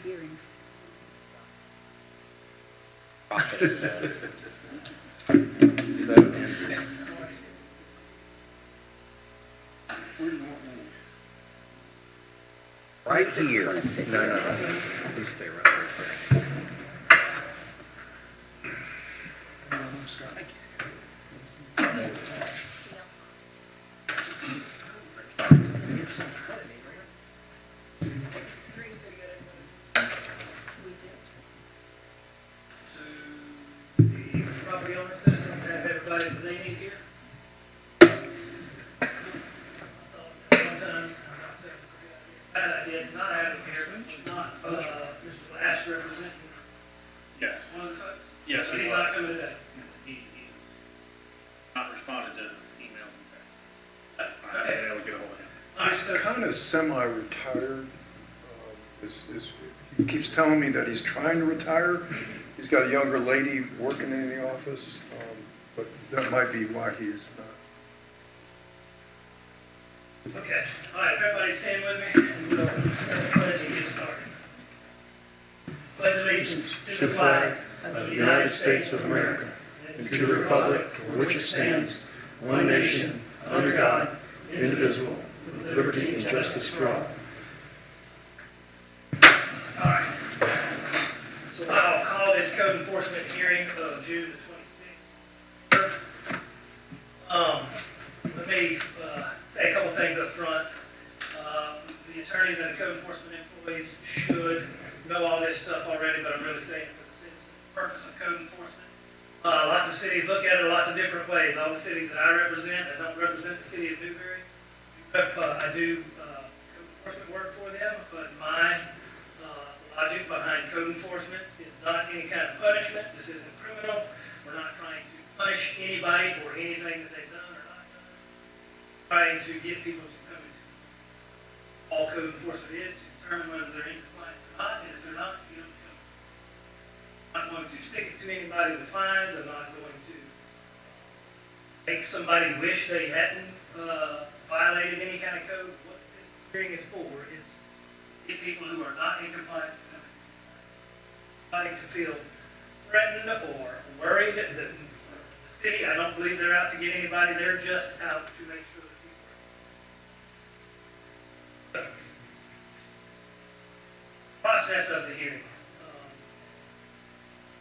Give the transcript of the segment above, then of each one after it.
2 hearings. So, right here. No. Please stay right there. Property owner citizens have everybody that they need here. One time, I'm not saying it's a bad idea to not have him here, but it's not, Mr. Lash representing Yes. one of the folks. Yes, But he he's was. not coming today. He's not responded to email. I haven't Okay. been able to get a hold of him. All right, He's so, kind of semi-retired. He keeps telling me that he's trying to retire. He's got a younger lady working in the office, but that might be why he is not. okay, all right, if everybody stand with me, and we'll say the pledge and get started. Pledge allegiance to the flag of the United States of America and to the republic for which it stands, one nation, under God, indivisible, with liberty and justice for all. All right. So I'll call this code enforcement hearing of June the 26th. Let me say a couple things up front. The attorneys and the code enforcement employees should know all this stuff already, but I'm really saying it for the citizens' purpose of code enforcement. Lots of cities look at it lots of different ways. All the cities that I represent, I don't represent the city of Newberry. I do code enforcement work for them, but my logic behind code enforcement is not any kind of punishment. This isn't criminal. We're not trying to punish anybody for anything that they've done or not done. We're trying to get people to come into all code enforcement is to determine whether they're in compliance or not, and if they're not, you don't come. I'm not going to stick it to anybody with fines. I'm not going to make somebody wish they hadn't violated any kind of code. What this hearing is for is get people who are not in compliance to come in. Somebody to feel threatened or worried that the city, I don't believe they're out to get anybody. They're just out to make sure that people are. Process of the hearing.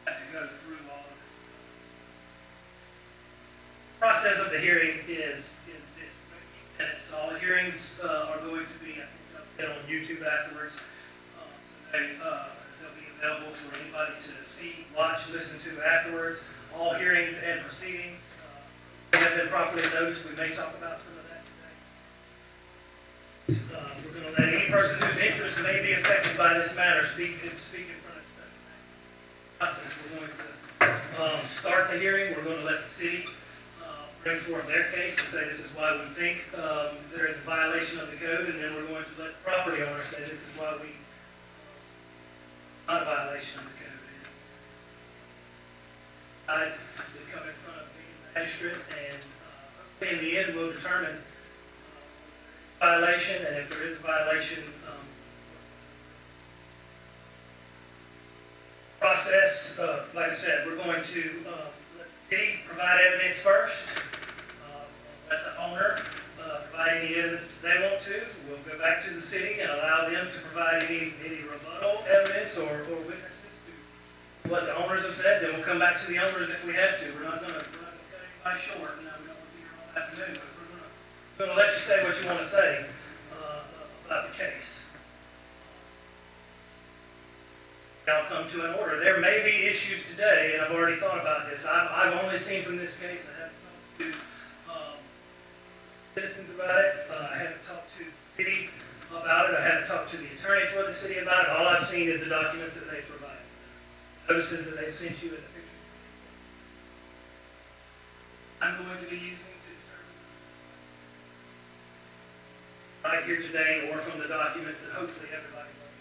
I have to go through all of it. Process of the hearing is this. Minutes. All the hearings are going to be, I think, uploaded on YouTube afterwards. So they'll be available for anybody to see, watch, listen to afterwards. All hearings and proceedings have been properly noticed. We may talk about some of that today. We're going to let any person whose interest may be affected by this matter speak in front of the process. We're going to start the hearing. We're going to let the city bring forth their case and say this is why we think there is a violation of the code, and then we're going to let the property owner say this is why we not a violation of the code. Guys that come in front of the magistrate, and in the end we'll determine violation, and if there is a violation, process. Like I said, we're going to let the city provide evidence first. Let the owner provide any evidence that they want to. We'll go back to the city and allow them to provide any rebuttal evidence or witnesses to what the owners have said. Then we'll come back to the owners if we have to. We're not going to cut anybody short. No, we don't want to be here all afternoon, but we're going to let you say what you want to say about the case. I'll come to an order. There may be issues today, and I've already thought about this. I've only seen from this case, I haven't talked to citizens about it. I haven't talked to the city about it. I haven't talked to the attorney for the city about it. All I've seen is the documents that they provided. Notices that they've sent you in the picture. I'm going to be using to determine right here today, or from the documents that hopefully everybody's looking at.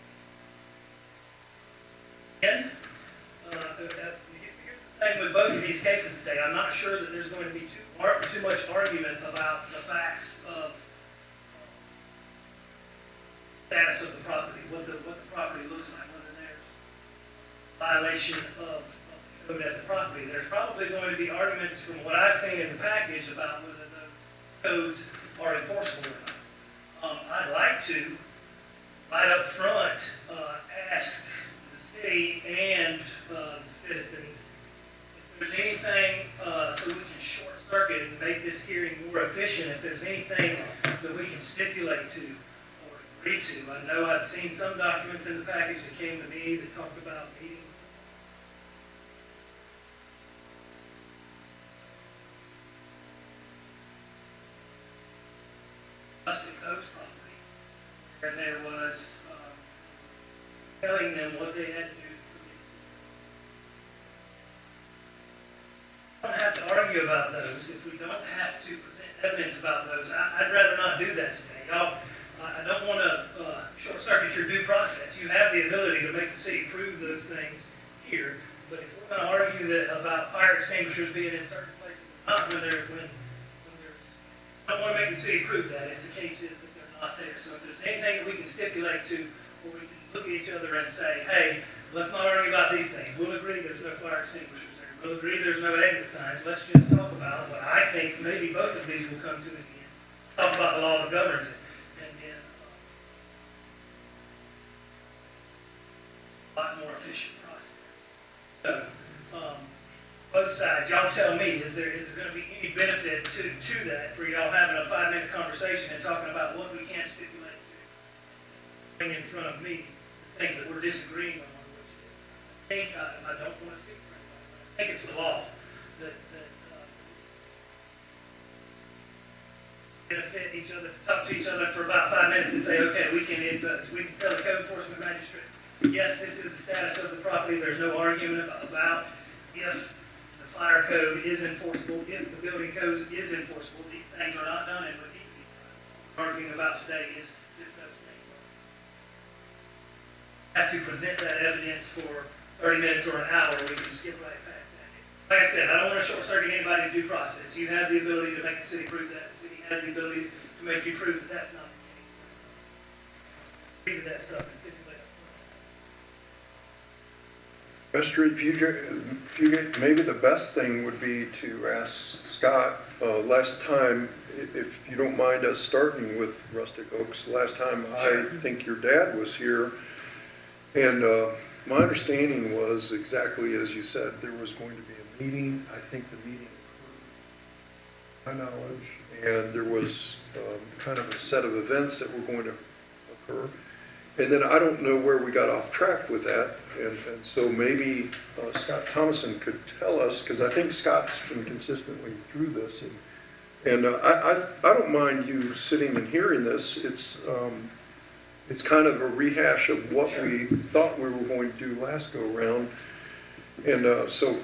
And here's the thing with both of these cases today. I'm not sure that there's going to be too much argument about the facts of status of the property, what the property looks like, whether violation of the code at the property. There's probably going to be arguments from what I've seen in the package about whether those codes are enforceable or not. I'd like to, right up front, ask the city and the citizens if there's anything, so we can short circuit and make this hearing more efficient, if there's anything that we can stipulate to or agree to. I know I've seen some documents in the package that came to me that talked about meeting. Rustic Oaks property, and there was telling them what they had to do. We don't have to argue about those if we don't have to present evidence about those. I'd rather not do that today. Y'all, I don't want to short circuit your due process. You have the ability to make the city prove those things here, but if we're going to argue that about fire extinguishers being in certain places, not when there's, I don't want to make the city prove that if the case is that they're not there. So if there's anything that we can stipulate to, where we can look at each other and say, hey, let's not argue about these things. We'll agree there's no fire extinguishers there. We'll agree there's no exit signs. Let's just talk about what I think maybe both of these will come to in the end. Talk about the law that governs it. And then a lot more efficient process. So, both sides, y'all tell me, is there going to be any benefit to that for y'all having a 5-minute conversation and talking about what we can't stipulate to bring in front of me, things that we're disagreeing on, which is, I don't want to speak for anybody, but I think it's the law that benefit each other, talk to each other for about 5 minutes and say, okay, we can tell the code enforcement magistrate, yes, this is the status of the property, there's no argument about if fire code is enforceable, if the building code is enforceable. These things are not done and what need to be arguing about today is if those things have to present that evidence for 30 minutes or an hour, we can skip right past that. Like I said, I don't want to short circuit anybody's due process. You have the ability to make the city prove that. The city has the ability to make you prove that that's not the case. Read that stuff and stipulate it. Magistrate, maybe the best thing would be to ask Scott, last time, if you don't mind us starting with Rustic Oaks, last time I think your dad was here, and my understanding was exactly as you said, there was going to be a meeting. I think the meeting occurred, my knowledge, and there was kind of a set of events that were going to occur. And then I don't know where we got off track with that, and so maybe Scott Thomason could tell us, because I think Scott's been consistently through this, and I don't mind you sitting and hearing this. It's kind of a rehash of what we thought we were going to do last go around, and so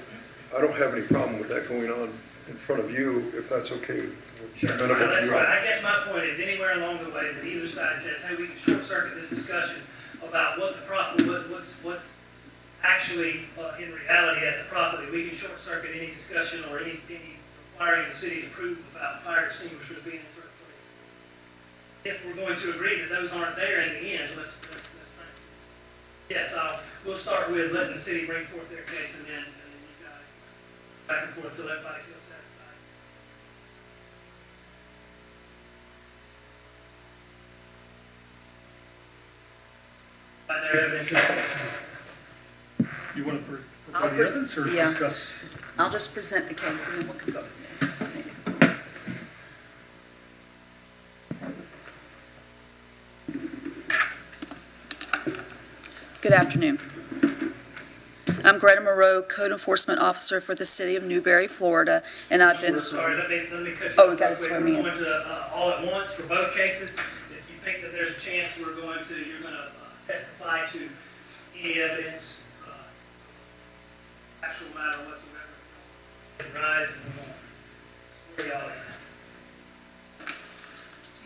I don't have any problem with that going on in front of you, if that's okay. Sure, that's right. I guess my point is anywhere along the way that either side says, hey, we can short circuit this discussion about what the what's actually in reality at the property. We can short circuit any discussion or any requiring the city to prove about fire extinguishers being in certain places. If we're going to agree that those aren't there in the end, let's try to. Yes, we'll start with letting the city bring forth their case, and then you guys back and forth till everybody feels satisfied. You want to I'll provide evidence or yeah. discuss? I'll just present the case and then we can go from there. Good afternoon. I'm Greta Moreau, Code Enforcement Officer for the City of Newberry, Florida, and I've been... Sorry, let me cut you Oh, we off got to real quick. swear me We're in. going to all at once for both cases. If you think that there's a chance you're going to testify to any evidence, actual matter whatsoever, rise and come on. Swear y'all in. Do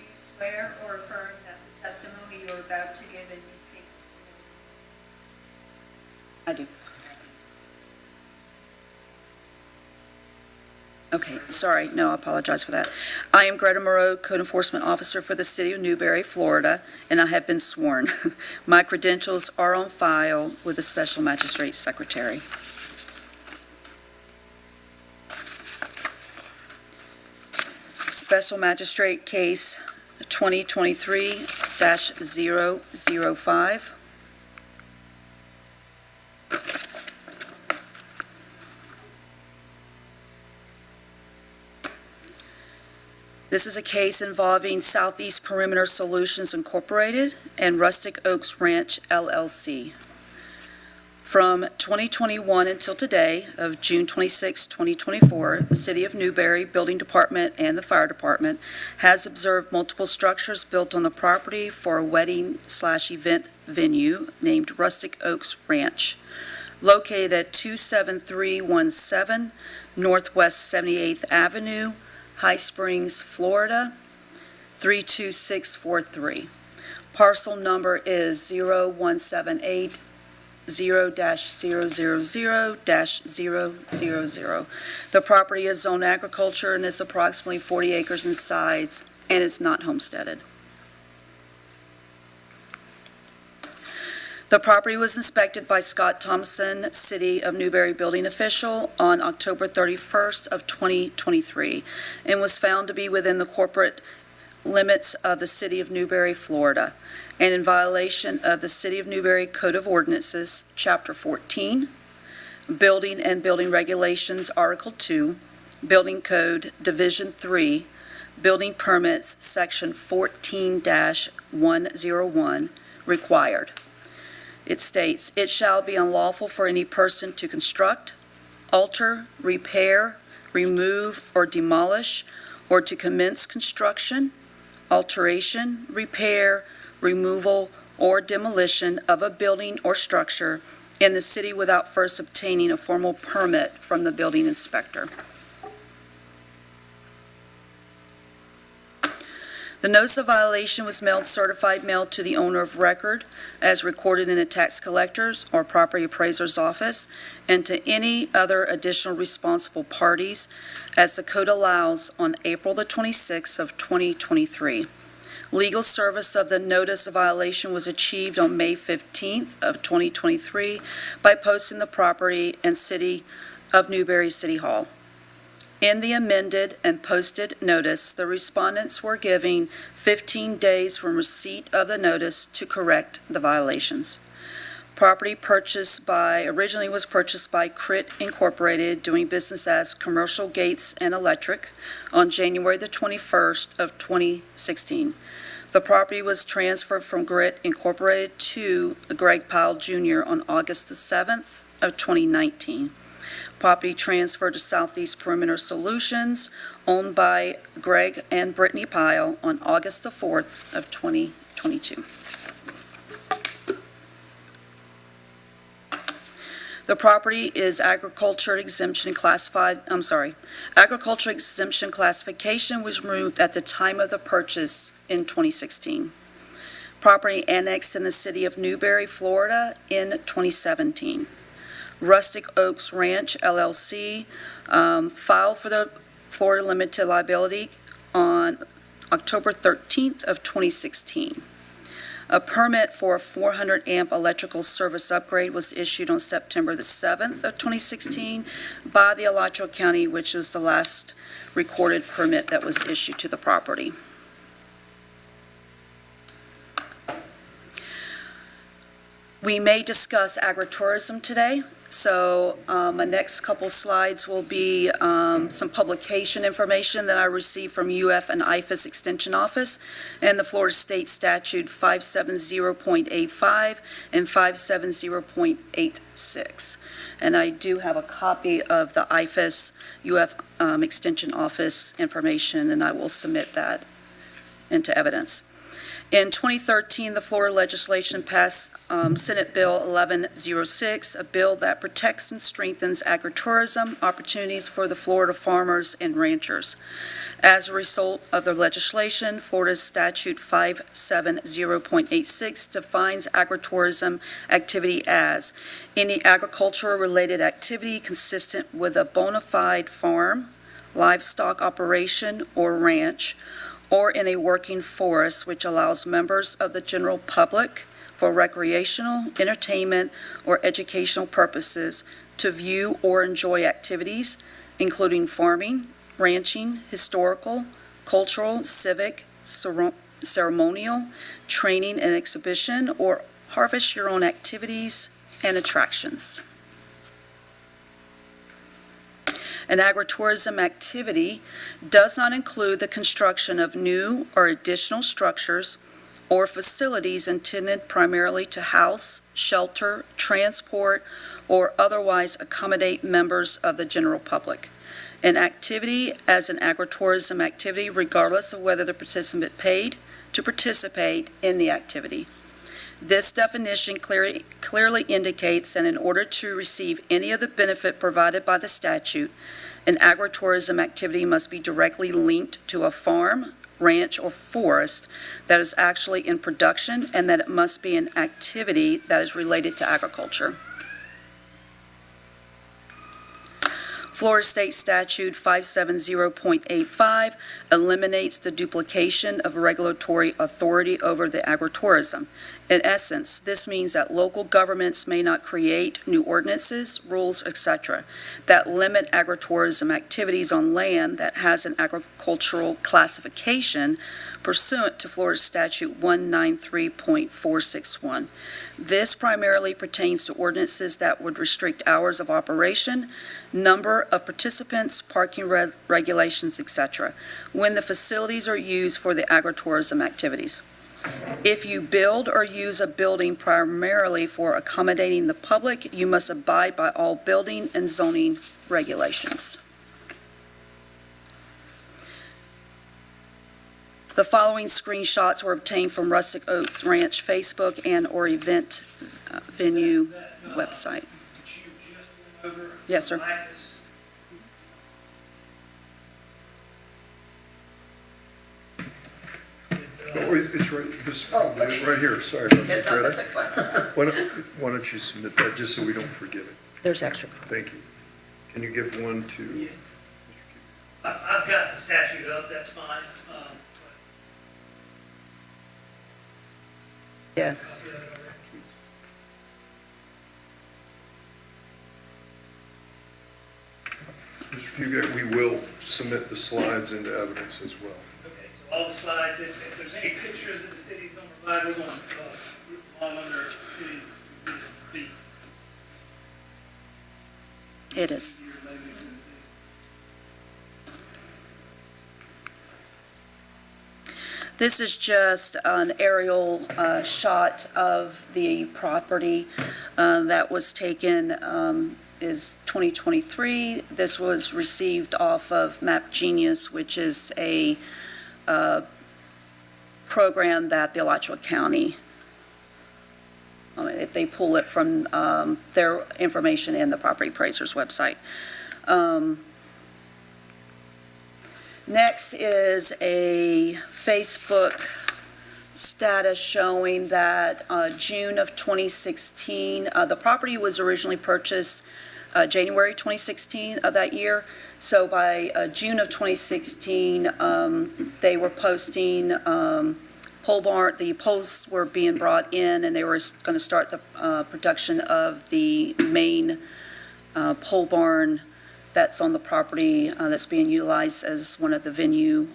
you swear or affirm that the testimony you're about to give in these cases I do. Okay, sorry, no, I apologize for that. I am Greta Moreau, Code Enforcement Officer for the City of Newberry, Florida, and I have been sworn. My credentials are on file with the Special Magistrate Secretary. Special Magistrate Case 2023-005. This is a case involving Southeast Perimeter Solutions Incorporated and Rustic Oaks Ranch LLC. From 2021 until today, of June 26, 2024, the City of Newberry Building Department and the Fire Department has observed multiple structures built on the property for a wedding/event venue named Rustic Oaks Ranch, located at 27317 Northwest 78th Avenue, High Springs, Florida, 32643. Parcel number is 0178-0-000-000. The property is zoned agriculture and is approximately 40 acres in size and is not homesteaded. The property was inspected by Scott Thompson, City of Newberry building official, on October 31st of 2023, and was found to be within the corporate limits of the City of Newberry, Florida, and in violation of the City of Newberry Code of Ordinances, Chapter 14, Building and Building Regulations, Article 2, Building Code, Division 3, Building Permits, Section 14-101, required. It states, "It shall be unlawful for any person to construct, alter, repair, remove, or demolish, or to commence construction, alteration, repair, removal, or demolition of a building or structure in the city without first obtaining a formal permit from the building inspector." The notice of violation was mailed certified mail to the owner of record as recorded in a tax collector's or property appraiser's office, and to any other additional responsible parties as the code allows on April the 26th of 2023. Legal service of the notice of violation was achieved on May 15th of 2023 by posting the property in City of Newberry City Hall. In the amended and posted notice, the respondents were given 15 days from receipt of the notice to correct the violations. Property originally was purchased by Crit Incorporated, doing business as Commercial Gates and Electric, on January the 21st of 2016. The property was transferred from Grit Incorporated to Greg Powell Jr. on August the 7th of 2019. Property transferred to Southeast Perimeter Solutions, owned by Greg and Brittany Pyle, on August the 4th of 2022. The property is agriculture exemption classification was removed at the time of the purchase in 2016. Property annexed in the City of Newberry, Florida in 2017. Rustic Oaks Ranch LLC filed for the Florida Limited Liability on October 13th of 2016. A permit for a 400 amp electrical service upgrade was issued on September the 7th of 2016 by the Alachua County, which was the last recorded permit that was issued to the property. We may discuss agritourism today. So my next couple slides will be some publication information that I received from UF and IFAS Extension Office and the Florida State Statute 570.85 and 570.86. And I do have a copy of the IFAS UF Extension Office information, and I will submit that into evidence. In 2013, the Florida legislation passed Senate Bill 1106, a bill that protects and strengthens agritourism opportunities for the Florida farmers and ranchers. As a result of the legislation, Florida Statute 570.86 defines agritourism activity as any agricultural-related activity consistent with a bona fide farm, livestock operation or ranch, or in a working forest which allows members of the general public for recreational, entertainment, or educational purposes to view or enjoy activities, including farming, ranching, historical, cultural, civic, ceremonial, training and exhibition, or harvest your own activities and attractions. An agritourism activity does not include the construction of new or additional structures or facilities intended primarily to house, shelter, transport, or otherwise accommodate members of the general public. An activity as an agritourism activity, regardless of whether the participant paid to participate in the activity. This definition clearly indicates that in order to receive any of the benefit provided by the statute, an agritourism activity must be directly linked to a farm, ranch, or forest that is actually in production, and that it must be an activity that is related to agriculture. Florida State Statute 570.85 eliminates the duplication of regulatory authority over the agritourism. In essence, this means that local governments may not create new ordinances, rules, etc., that limit agritourism activities on land that has an agricultural classification pursuant to Florida Statute 193.461. This primarily pertains to ordinances that would restrict hours of operation, number of participants, parking regulations, etc., when the facilities are used for the agritourism activities. If you build or use a building primarily for accommodating the public, you must abide by all building and zoning regulations. The following screenshots were obtained from Rustic Oaks Ranch Facebook and or event venue website. That you just went over. Yes, sir. Oh, it's right here, sorry about that, Greta. Why don't you submit that, just so we don't forget it? There's extra. Thank you. Can you give one to? I've got the statute up, that's fine. Yes. Mr. Fugate, we will submit the slides into evidence as well. Okay, so all the slides, if there's any pictures that the city's gonna provide, we're gonna group them all under city's exhibit B. It is. This is just an aerial shot of the property that was taken, is 2023. This was received off of Map Genius, which is a program that the Alachua County, they pull it from their information in the property appraiser's website. Next is a Facebook status showing that June of 2016, the property was originally purchased January 2016 of that year. So by June of 2016, they were posting pole barn, the posts were being brought in, and they were going to start the production of the main pole barn that's on the property, that's being utilized as one of the venue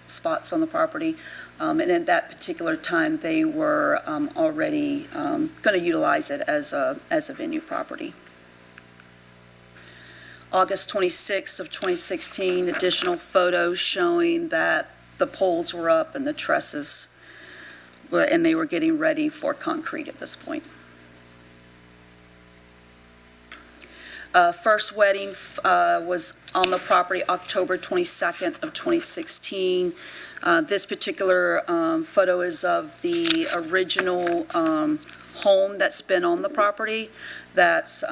spots on the property. And at that particular time, they were already going to utilize it as a venue property. August 26th of 2016, additional photos showing that the poles were up and the trusses, and they were getting ready for concrete at this point. First wedding was on the property October 22nd of 2016. This particular photo is of the original home that's been on the property that's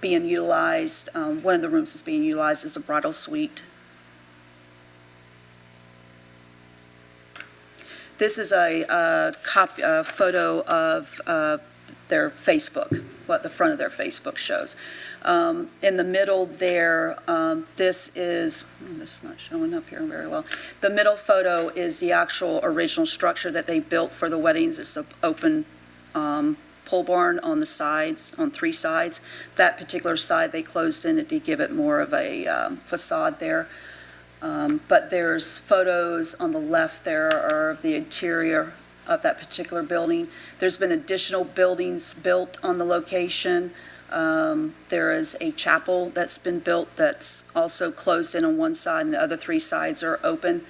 being utilized. One of the rooms is being utilized as a bridal suite. This is a photo of their Facebook. what the front of their Facebook shows. In the middle there, this is not showing up here very well. The middle photo is the actual original structure that they built for the weddings. It's an open pole barn on the sides, on three sides. That particular side they closed in it to give it more of a facade there. But there's photos on the left there are of the interior of that particular building. There's been additional buildings built on the location. There is a chapel that's been built that's also closed in on one side, and the other three sides are open.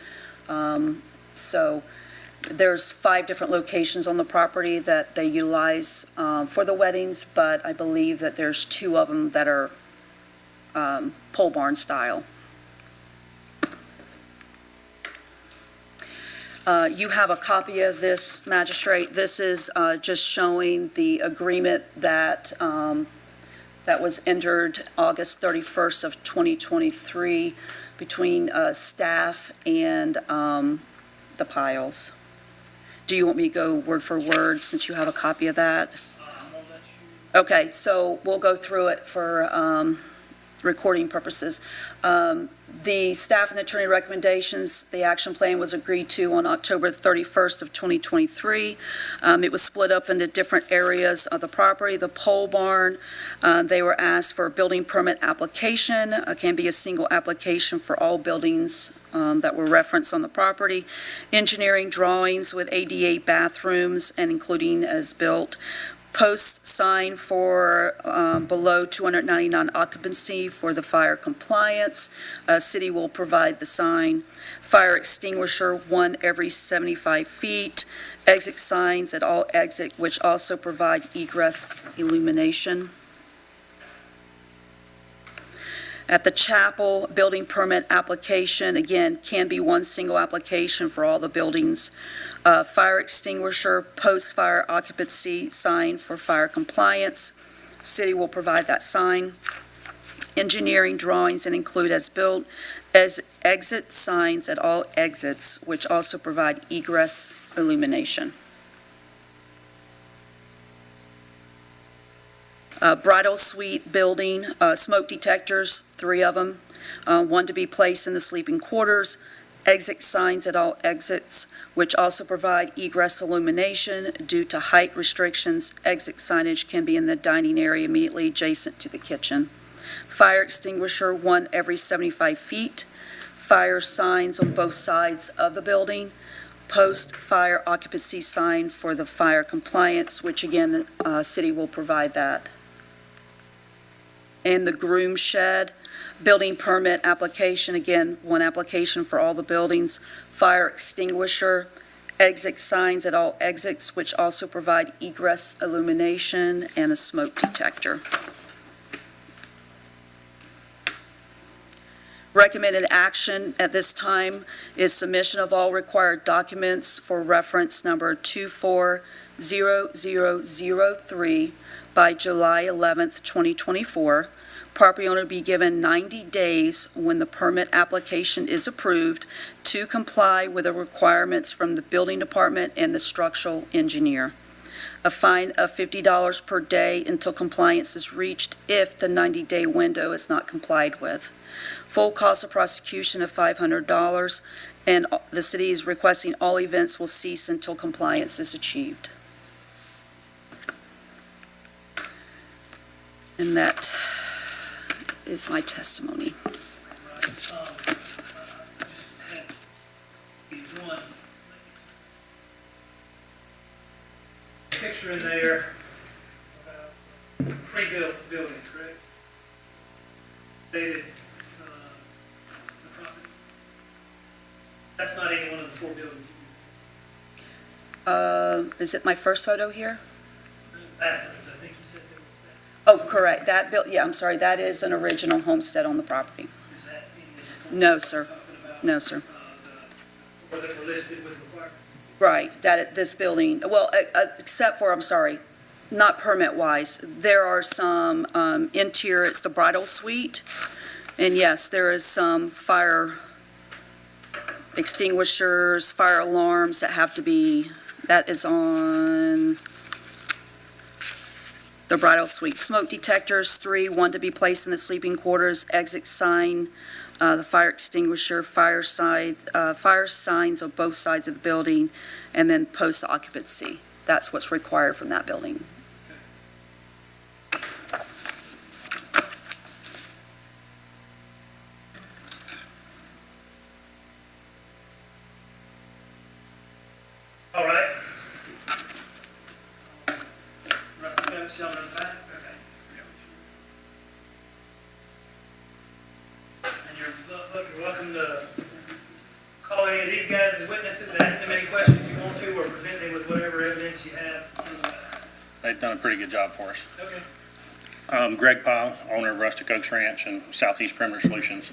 So there's 5 different locations on the property that they utilize for the weddings, but I believe that there's 2 of them that are pole barn style. You have a copy of this, Magistrate. This is just showing the agreement that that was entered August 31st of 2023 between staff and the Piles. Do you want me to go word for word since you have a copy of that? I'm gonna let you. Okay, so we'll go through it for recording purposes. The staff and attorney recommendations, the action plan was agreed to on October 31st of 2023. It was split up into different areas of the property. The pole barn, they were asked for a building permit application. It can be a single application for all buildings that were referenced on the property. Engineering drawings with ADA bathrooms and including as built. Post sign for below 299 occupancy for the fire compliance. City will provide the sign. Fire extinguisher, 1 every 75 feet. Exit signs at all exit, which also provide egress illumination. At the chapel, building permit application, again, can be one single application for all the buildings. Fire extinguisher, post-fire occupancy sign for fire compliance. City will provide that sign. Engineering drawings and include as built, as exit signs at all exits, which also provide egress illumination. Bridal suite building, smoke detectors, 3 of them, 1 to be placed in the sleeping quarters. Exit signs at all exits, which also provide egress illumination. Due to height restrictions, exit signage can be in the dining area immediately adjacent to the kitchen. Fire extinguisher, 1 every 75 feet. Fire signs on both sides of the building. Post-fire occupancy sign for the fire compliance, which again, the city will provide that. And the groom shed, building permit application, again, 1 application for all the buildings. Fire extinguisher, exit signs at all exits, which also provide egress illumination and a smoke detector. Recommended action at this time is submission of all required documents for reference number 240003 by July 11th, 2024. Property owner be given 90 days when the permit application is approved to comply with the requirements from the building department and the structural engineer. A fine of $50 per day until compliance is reached if the 90-day window is not complied with. Full cost of prosecution of $500, and the city is requesting all events will cease until compliance is achieved. And that is my testimony. Right, I just had the one picture in there about pre-built building, correct? Dated, the property. That's not any one of the 4 buildings. Is it my first photo here? Bathrooms, I think you said there was that. Oh, correct. I'm sorry, that is an original homestead on the property. Is that any of the 4 No, sir. talking about? No, sir. The 4 that were listed with requirements? Right, this building, well, except for, I'm sorry, not permit-wise, there are some interior, it's the bridal suite, and yes, there is some fire extinguishers, fire alarms that have to be, that is on the bridal suite. Smoke detectors, 3, 1 to be placed in the sleeping quarters, exit sign, the fire extinguisher, fire signs on both sides of the building, and then post occupancy. That's what's required from that building. All right. Rusty Oaks, y'all in the back? Okay. And you're welcome to call any of these guys as witnesses, ask them any questions you want to, or present them with whatever evidence you have. They've done a pretty good job for us. Okay. Greg Pyle, owner of Rustic Oaks Ranch and Southeast Perimeter Solutions.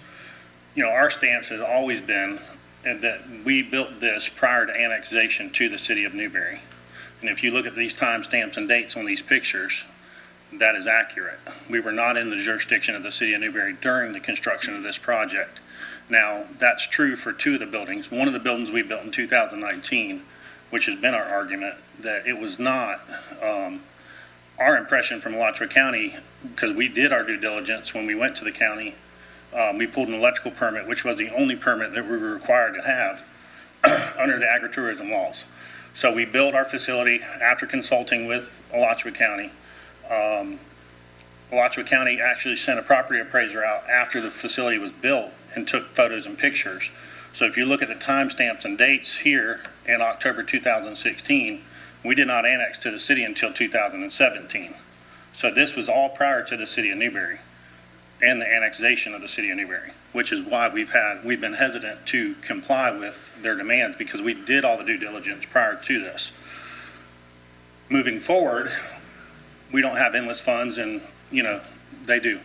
You know, our stance has always been that we built this prior to annexation to the city of Newberry. And if you look at these timestamps and dates on these pictures, that is accurate. We were not in the jurisdiction of the city of Newberry during the construction of this project. Now, that's true for 2 of the buildings. One of the buildings we built in 2019, which has been our argument, that it was not, our impression from Alachua County, because we did our due diligence when we went to the county, we pulled an electrical permit, which was the only permit that we were required to have under the agritourism laws. So we built our facility after consulting with Alachua County. Alachua County actually sent a property appraiser out after the facility was built and took photos and pictures. So if you look at the timestamps and dates here in October 2016, we did not annex to the city until 2017. So this was all prior to the city of Newberry and the annexation of the city of Newberry, which is why we've been hesitant to comply with their demands, because we did all the due diligence prior to this. Moving forward, we don't have endless funds, and, you know, they do.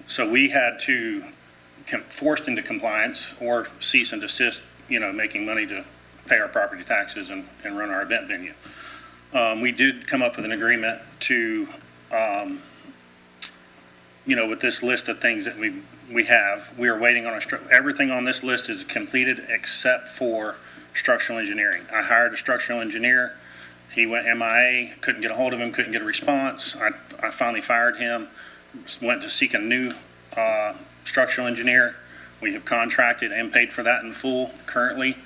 So we had to forced into compliance or cease and desist, you know, making money to pay our property taxes and run our event venue. We did come up with an agreement to, you know, with this list of things that we have, we are waiting on everything on this list is completed except for structural engineering. I hired a structural engineer. He went MIA, couldn't get a hold of him, couldn't get a response. I finally fired him, went to seek a new structural engineer. We have contracted and paid for that in full currently.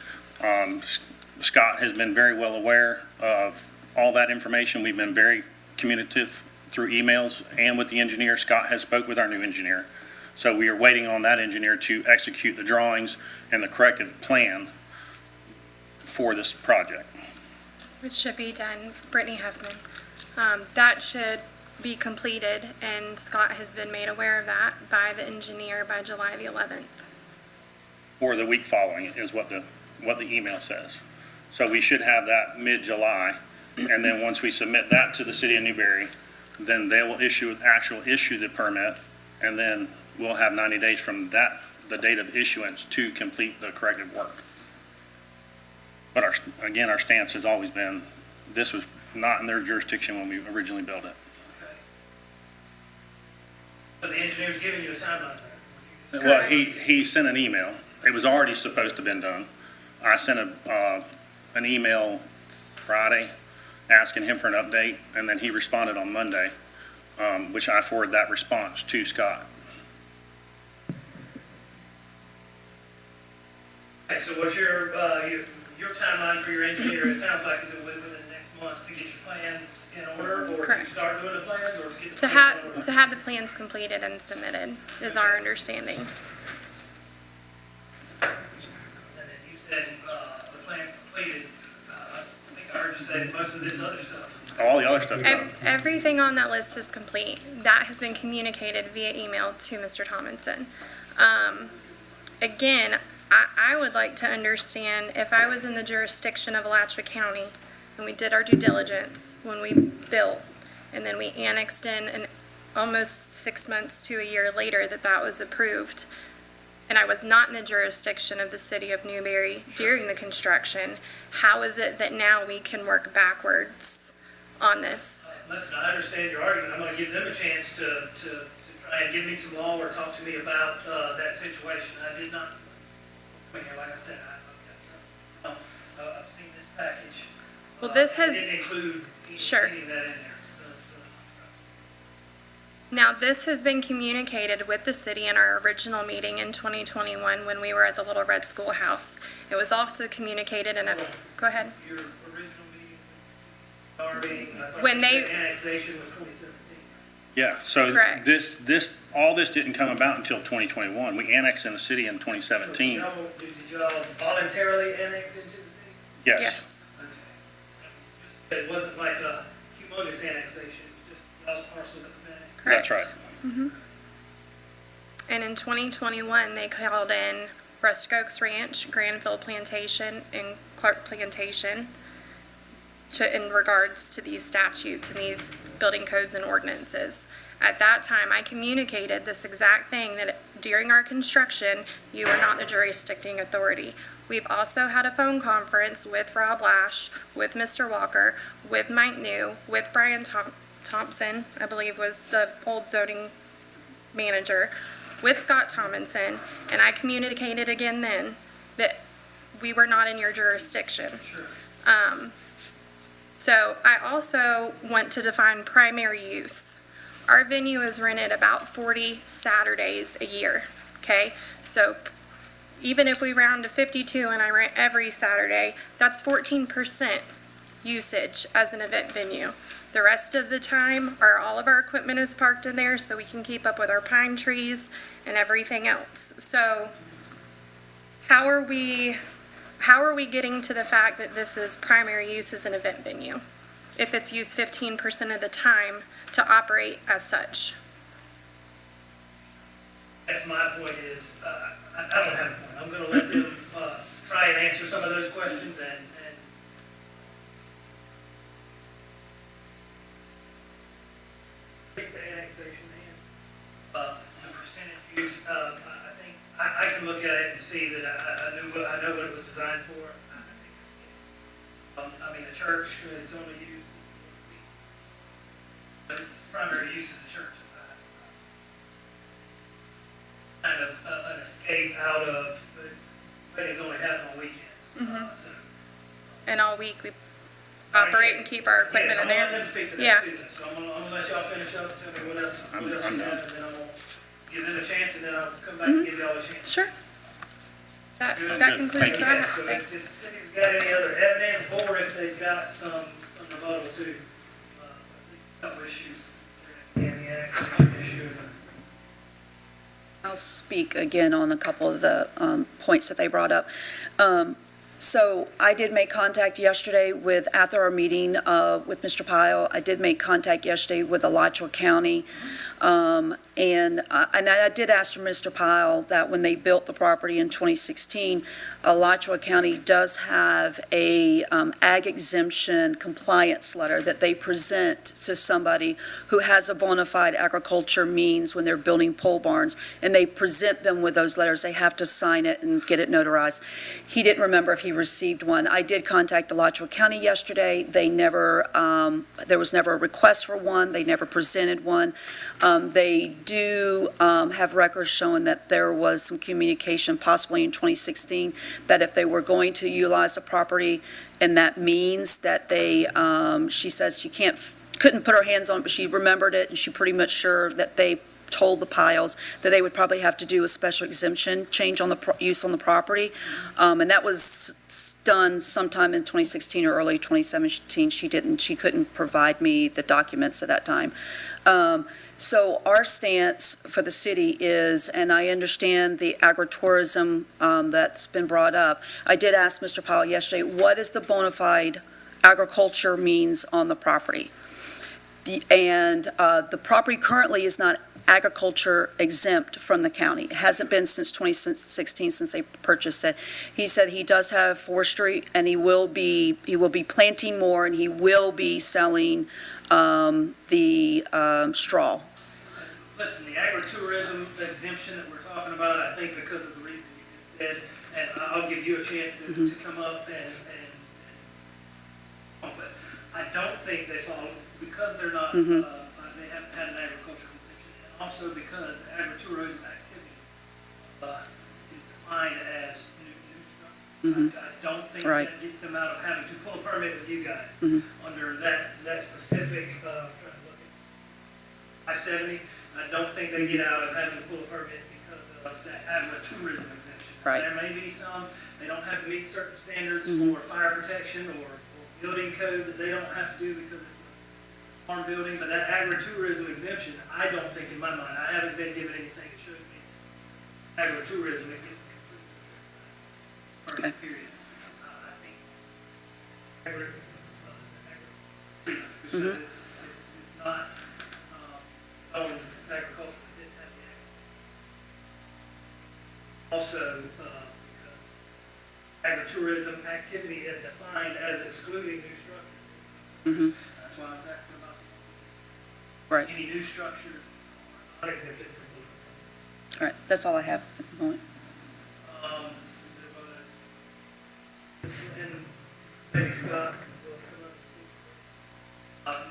Scott has been very well aware of all that information. We've been very communicative through emails and with the engineer. Scott has spoke with our new engineer. So we are waiting on that engineer to execute the drawings and the corrective plan for this project. Which should be done, Brittany Huffman. That should be completed, and Scott has been made aware of that by the engineer by July the 11th. Or the week following is what the email says. So we should have that mid-July, and then once we submit that to the city of Newberry, then they will issue the permit, and then we'll have 90 days from that, the date of issuance, to complete the corrective work. But our stance has always been, this was not in their jurisdiction when we originally built it. So the engineer's giving you a timeline there? Well, he sent an email. It was already supposed to have been done. I sent an email Friday asking him for an update, and then he responded on Monday, which I forwarded that response to Scott. Okay, so what's your timeline for your engineer? It sounds like is it within the next month to get your plans in order, or Correct. to start doing the plans, or to get the To plans in order? have, to have the plans completed and submitted is our understanding. And then you said the plans completed. I think I heard you say most of this other stuff. All the other stuff done. Everything on that list is complete. That has been communicated via email to Mr. Tomlinson. Again, I would like to understand, if I was in the jurisdiction of Alachua County and we did our due diligence when we built, and then we annexed in, and almost 6 months to a year later that was approved, and I was not in the jurisdiction of the city of Newberry during the construction, how is it that now we can work backwards on this? Listen, I understand your argument. I'm going to give them a chance to try and give me some law or talk to me about that situation. I did not, like I said, I've seen this package. Well, this has- It didn't include Sure. any of that in there. Now, this has been communicated with the city in our original meeting in 2021 when we were at the Little Red Schoolhouse. It was also communicated in a, go ahead. Your original meeting, starting, I thought When you they- said annexation was 2017. Yeah, so Correct. all this didn't come about until 2021. We annexed in the city in 2017. Did y'all voluntarily annex into the city? Yes. Okay. It wasn't like a humongous annexation, it was just y'all's parcel that was annexed. That's right. And in 2021, they called in Rustic Oaks Ranch, Granville Plantation, and Clark Plantation in regards to these statutes and these building codes and ordinances. At that time, I communicated this exact thing, that during our construction, you are not the jurisdicting authority. We've also had a phone conference with Rob Lash, with Mr. Walker, with Mike New, with Brian Thompson, I believe was the old zoning manager, with Scott Tomlinson, and I communicated again then that we were not in your jurisdiction. So I also want to define primary use. Our venue is rented about 40 Saturdays a year, okay? So even if we round to 52 and I rent every Saturday, that's 14% usage as an event venue. The rest of the time, all of our equipment is parked in there so we can keep up with our pine trees and everything else. So how are we getting to the fact that this is primary use as an event venue if it's used 15% of the time to operate as such? That's my point is, I don't have a point. I'm gonna let them, try and answer some of those questions and raise the annexation and, the percentage use, I think, I can look at it and see that I know what it was designed for. I mean, the church, it's only used, but its primary use is the church. Kind of an escape out of, weddings only happen on weekends. So, And all week we operate and keep our equipment in I'm gonna there? let them speak to Yeah. that too, then. So I'm gonna let y'all finish up, tell me what else I'm you have, and done. then I'm gonna give them a chance, and then I'll come back and give y'all a chance. Sure. That Good. concludes Thank what I you. have to So say. if the city's got any other evidence, or if they've got some rebuttal too, a couple issues, and the annexation issue. I'll speak again on a couple of the points that they brought up. So I did make contact yesterday after our meeting with Mr. Pyle, I did make contact yesterday with Alachua County. And I did ask Mr. Pyle that when they built the property in 2016, Alachua County does have a ag exemption compliance letter that they present to somebody who has a bona fide agriculture means when they're building pole barns, and they present them with those letters. They have to sign it and get it notarized. He didn't remember if he received one. I did contact Alachua County yesterday. They never, there was never a request for one. They never presented one. They do have records showing that there was some communication, possibly in 2016, that if they were going to utilize the property, and that means that they, she says she couldn't put her hands on it, but she remembered it, and she pretty much sure that they told the Piles that they would probably have to do a special exemption change on the use on the property. And that was done sometime in 2016 or early 2017. She couldn't provide me the documents at that time. So our stance for the city is, and I understand the agritourism that's been brought up. I did ask Mr. Powell yesterday, what is the bona fide agriculture means on the property? The property currently is not agriculture exempt from the county. It hasn't been since 2016, since they purchased it. He said he does have forestry, and he will be planting more, and he will be selling the straw. Listen, the agritourism exemption that we're talking about, I think because of the reason you just said, and I'll give you a chance to come up but I don't think they follow, because they're not, they haven't had an agricultural exemption, and also because the agritourism activity is defined as new structure. I don't think Right. that gets them out of having to pull a permit with you guys under that specific, trying to look at 570. I don't think they get out of having to pull a permit because of that agritourism exemption. Right. There may be some, they don't have to meet certain standards Mhm. for fire protection or building code that they don't have to do because it's a farm building, but that agritourism exemption, I don't think in my mind, I haven't been given anything that shows me agritourism, it gets completely period. I think because it's not owned agriculture, it didn't have the also, because agritourism activity is defined as excluding new structures. Mhm. That's why I was asking about Right. any new structures are not exempted from blue. All right, that's all I have at the moment. And maybe Scott will come up. The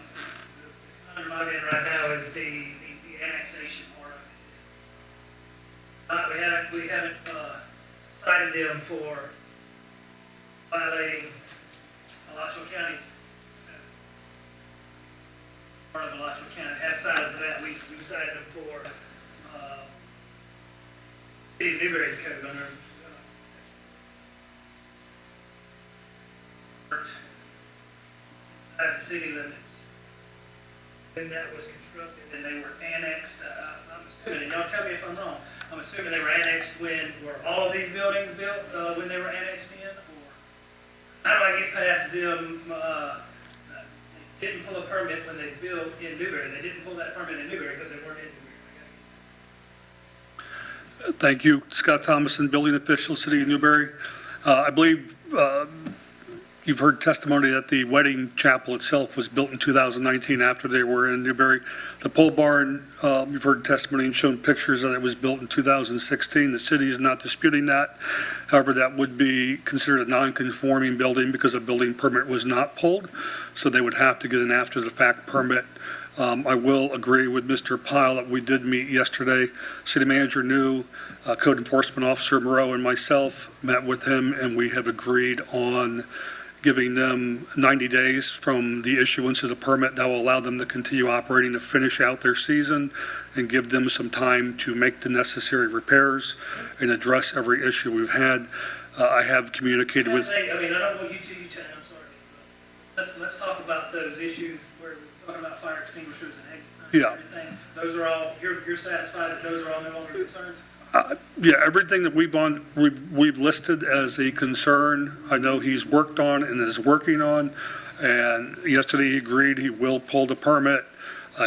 conundrum I'm in right now is the annexation part of it. We haven't cited them for violating Alachua County's part of Alachua County. Outside of that, we've cited them for City of Newberry's code under inside the city limits. When that was constructed and they were annexed, I'm assuming, and y'all tell me if I'm wrong, I'm assuming they were annexed were all of these buildings built, when they were annexed in, or how do I get past them, they didn't pull a permit when they built in Newberry, they didn't pull that permit in Newberry because they weren't in Newberry. Thank you. Scott Thomason, building official, City of Newberry. I believe you've heard testimony that the wedding chapel itself was built in 2019 after they were in Newberry. The pole barn, you've heard testimony and shown pictures that it was built in 2016. The city is not disputing that. However, that would be considered a non-conforming building because a building permit was not pulled, so they would have to get an after-the-fact permit. I will agree with Mr. Pyle that we did meet yesterday. City Manager New, Code Enforcement Officer Moreau, and myself met with him, and we have agreed on giving them 90 days from the issuance of the permit that will allow them to continue operating to finish out their season and give them some time to make the necessary repairs and address every issue we've had. I have communicated with... I mean, I don't want you to, I'm sorry. Let's talk about those issues where we're talking about fire extinguishers and exit signs and everything. Those are all, you're satisfied that those are all no longer concerns? Yeah, everything that we've listed as a concern, I know he's worked on and is working on. And yesterday he agreed he will pull the permit.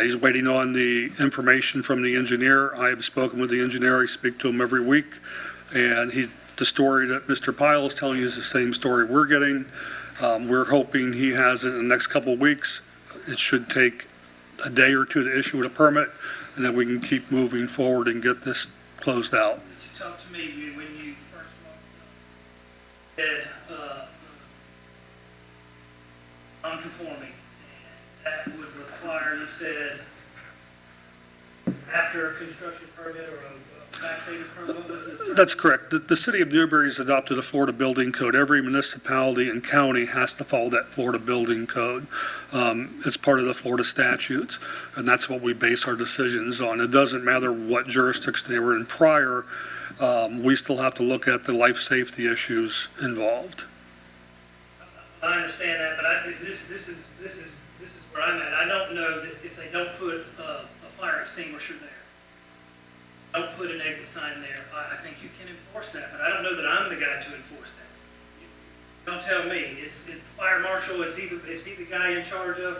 He's waiting on the information from the engineer. I have spoken with the engineer. I speak to him every week. And the story that Mr. Pyle is telling you is the same story we're getting. We're hoping he has it in the next couple of weeks. It should take a day or two to issue a permit, and then we can keep moving forward and get this closed out. Did you talk to me when you first said non-conforming? And that would require, you said, after a construction permit or a backdated permit? What was the- That's correct. The city of Newberry has adopted a Florida building code. Every municipality and county has to follow that Florida building code. It's part of the Florida statutes, and that's what we base our decisions on. It doesn't matter what jurisdiction they were in prior, we still have to look at the life safety issues involved. I understand that, but this is where I'm at. I don't know that if they don't put a fire extinguisher there, don't put an exit sign there, I think you can enforce that, but I don't know that I'm the guy to enforce that. Don't tell me. Is the fire marshal, is he the guy in charge of,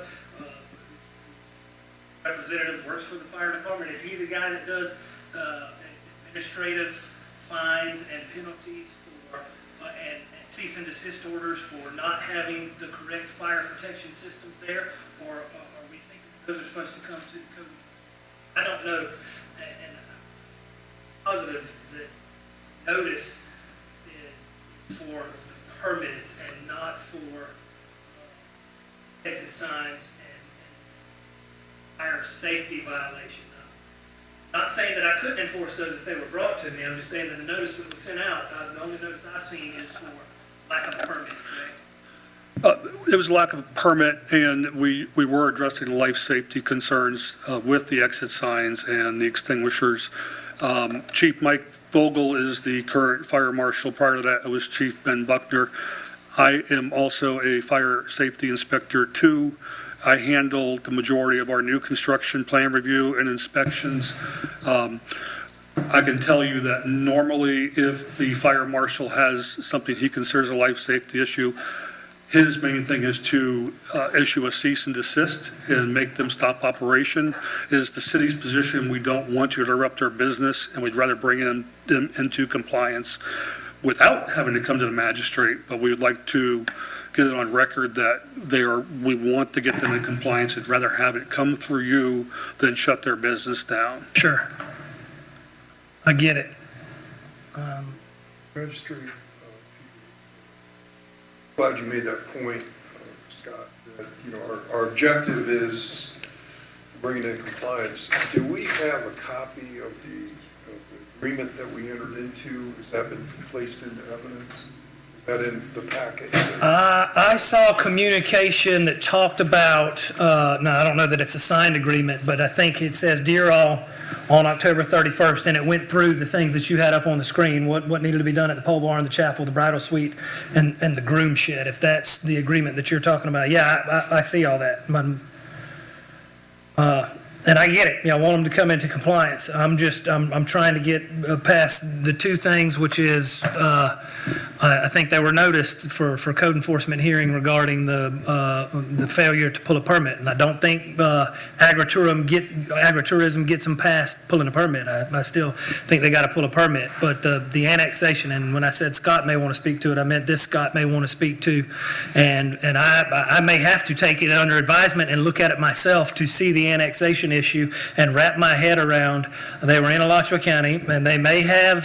representative works for the fire department? Is he the guy that does administrative fines and penalties for, and cease and desist orders for not having the correct fire protection systems there? Or are we thinking those are supposed to come to the code? I don't know, and I'm positive that notice is for the permits and not for exit signs and fire safety violations. I'm not saying that I couldn't enforce those if they were brought to me. I'm just saying that the notice that was sent out, the only notice I've seen is for lack of a permit, correct? It was lack of a permit, and we were addressing life safety concerns with the exit signs and the extinguishers. Chief Mike Vogel is the current fire marshal. Prior to that, it was Chief Ben Buckner. I am also a fire safety inspector too. I handle the majority of our new construction plan review and inspections. I can tell you that normally if the fire marshal has something he considers a life safety issue, his main thing is to issue a cease and desist and make them stop operation. It is the city's position, we don't want to interrupt their business, and we'd rather bring them into compliance without having to come to the magistrate, but we would like to get it on record that we want to get them in compliance and rather have it come through you than shut their business down. Sure. I get it. Registry, glad you made that point, Scott, that, our objective is bringing in compliance. Do we have a copy of the agreement that we entered into? Has that been placed into evidence? Is that in the packet? I saw communication that talked about, I don't know that it's a signed agreement, but I think it says, "Dear all," on October 31st, and it went through the things that you had up on the screen, what needed to be done at the pole barn, the chapel, the bridal suite, and the groom shed, if that's the agreement that you're talking about. Yeah, I see all that. And I get it. I want them to come into compliance. I'm trying to get past the two things, which is, I think they were noticed for code enforcement hearing regarding the failure to pull a permit. And I don't think agritourism gets them past pulling a permit. I still think they got to pull a permit. But the annexation, and when I said Scott may want to speak to it, I meant this Scott may want to speak to. And I may have to take it under advisement and look at it myself to see the annexation issue and wrap my head around. They were in Alachua County, and they may have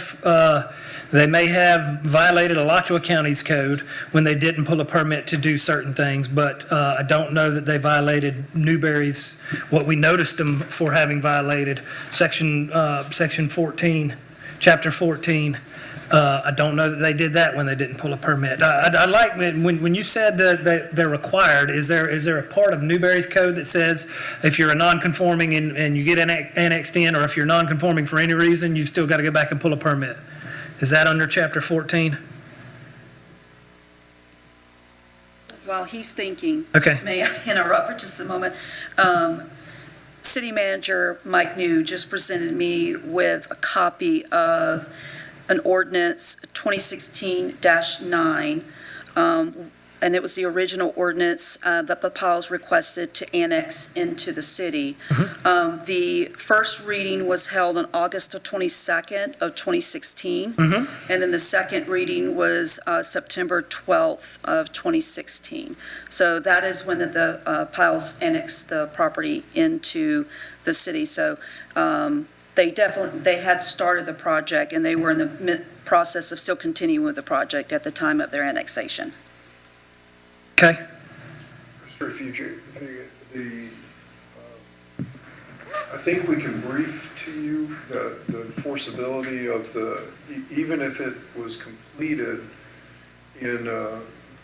violated Alachua County's code when they didn't pull a permit to do certain things, but I don't know that they violated Newberry's, what we noticed them for having violated, section 14, chapter 14. I don't know that they did that when they didn't pull a permit. I like when you said that they're required. Is there a part of Newberry's code that says if you're a non-conforming and you get annexed in, or if you're non-conforming for any reason, you've still got to go back and pull a permit? Is that under chapter 14? While he's thinking, Okay. may I interrupt for just a moment? City Manager Mike New just presented me with a copy of an ordinance 2016-9, and it was the original ordinance that the Powells requested to annex into the city. The first reading was held on August 22nd of 2016, and then the second reading was September 12th of 2016. So that is when the Powells annexed the property into the city. So they had started the project, and they were in the process of still continuing with the project at the time of their annexation. Okay. Mr. Future, I think we can brief to you the enforceability of even if it was completed in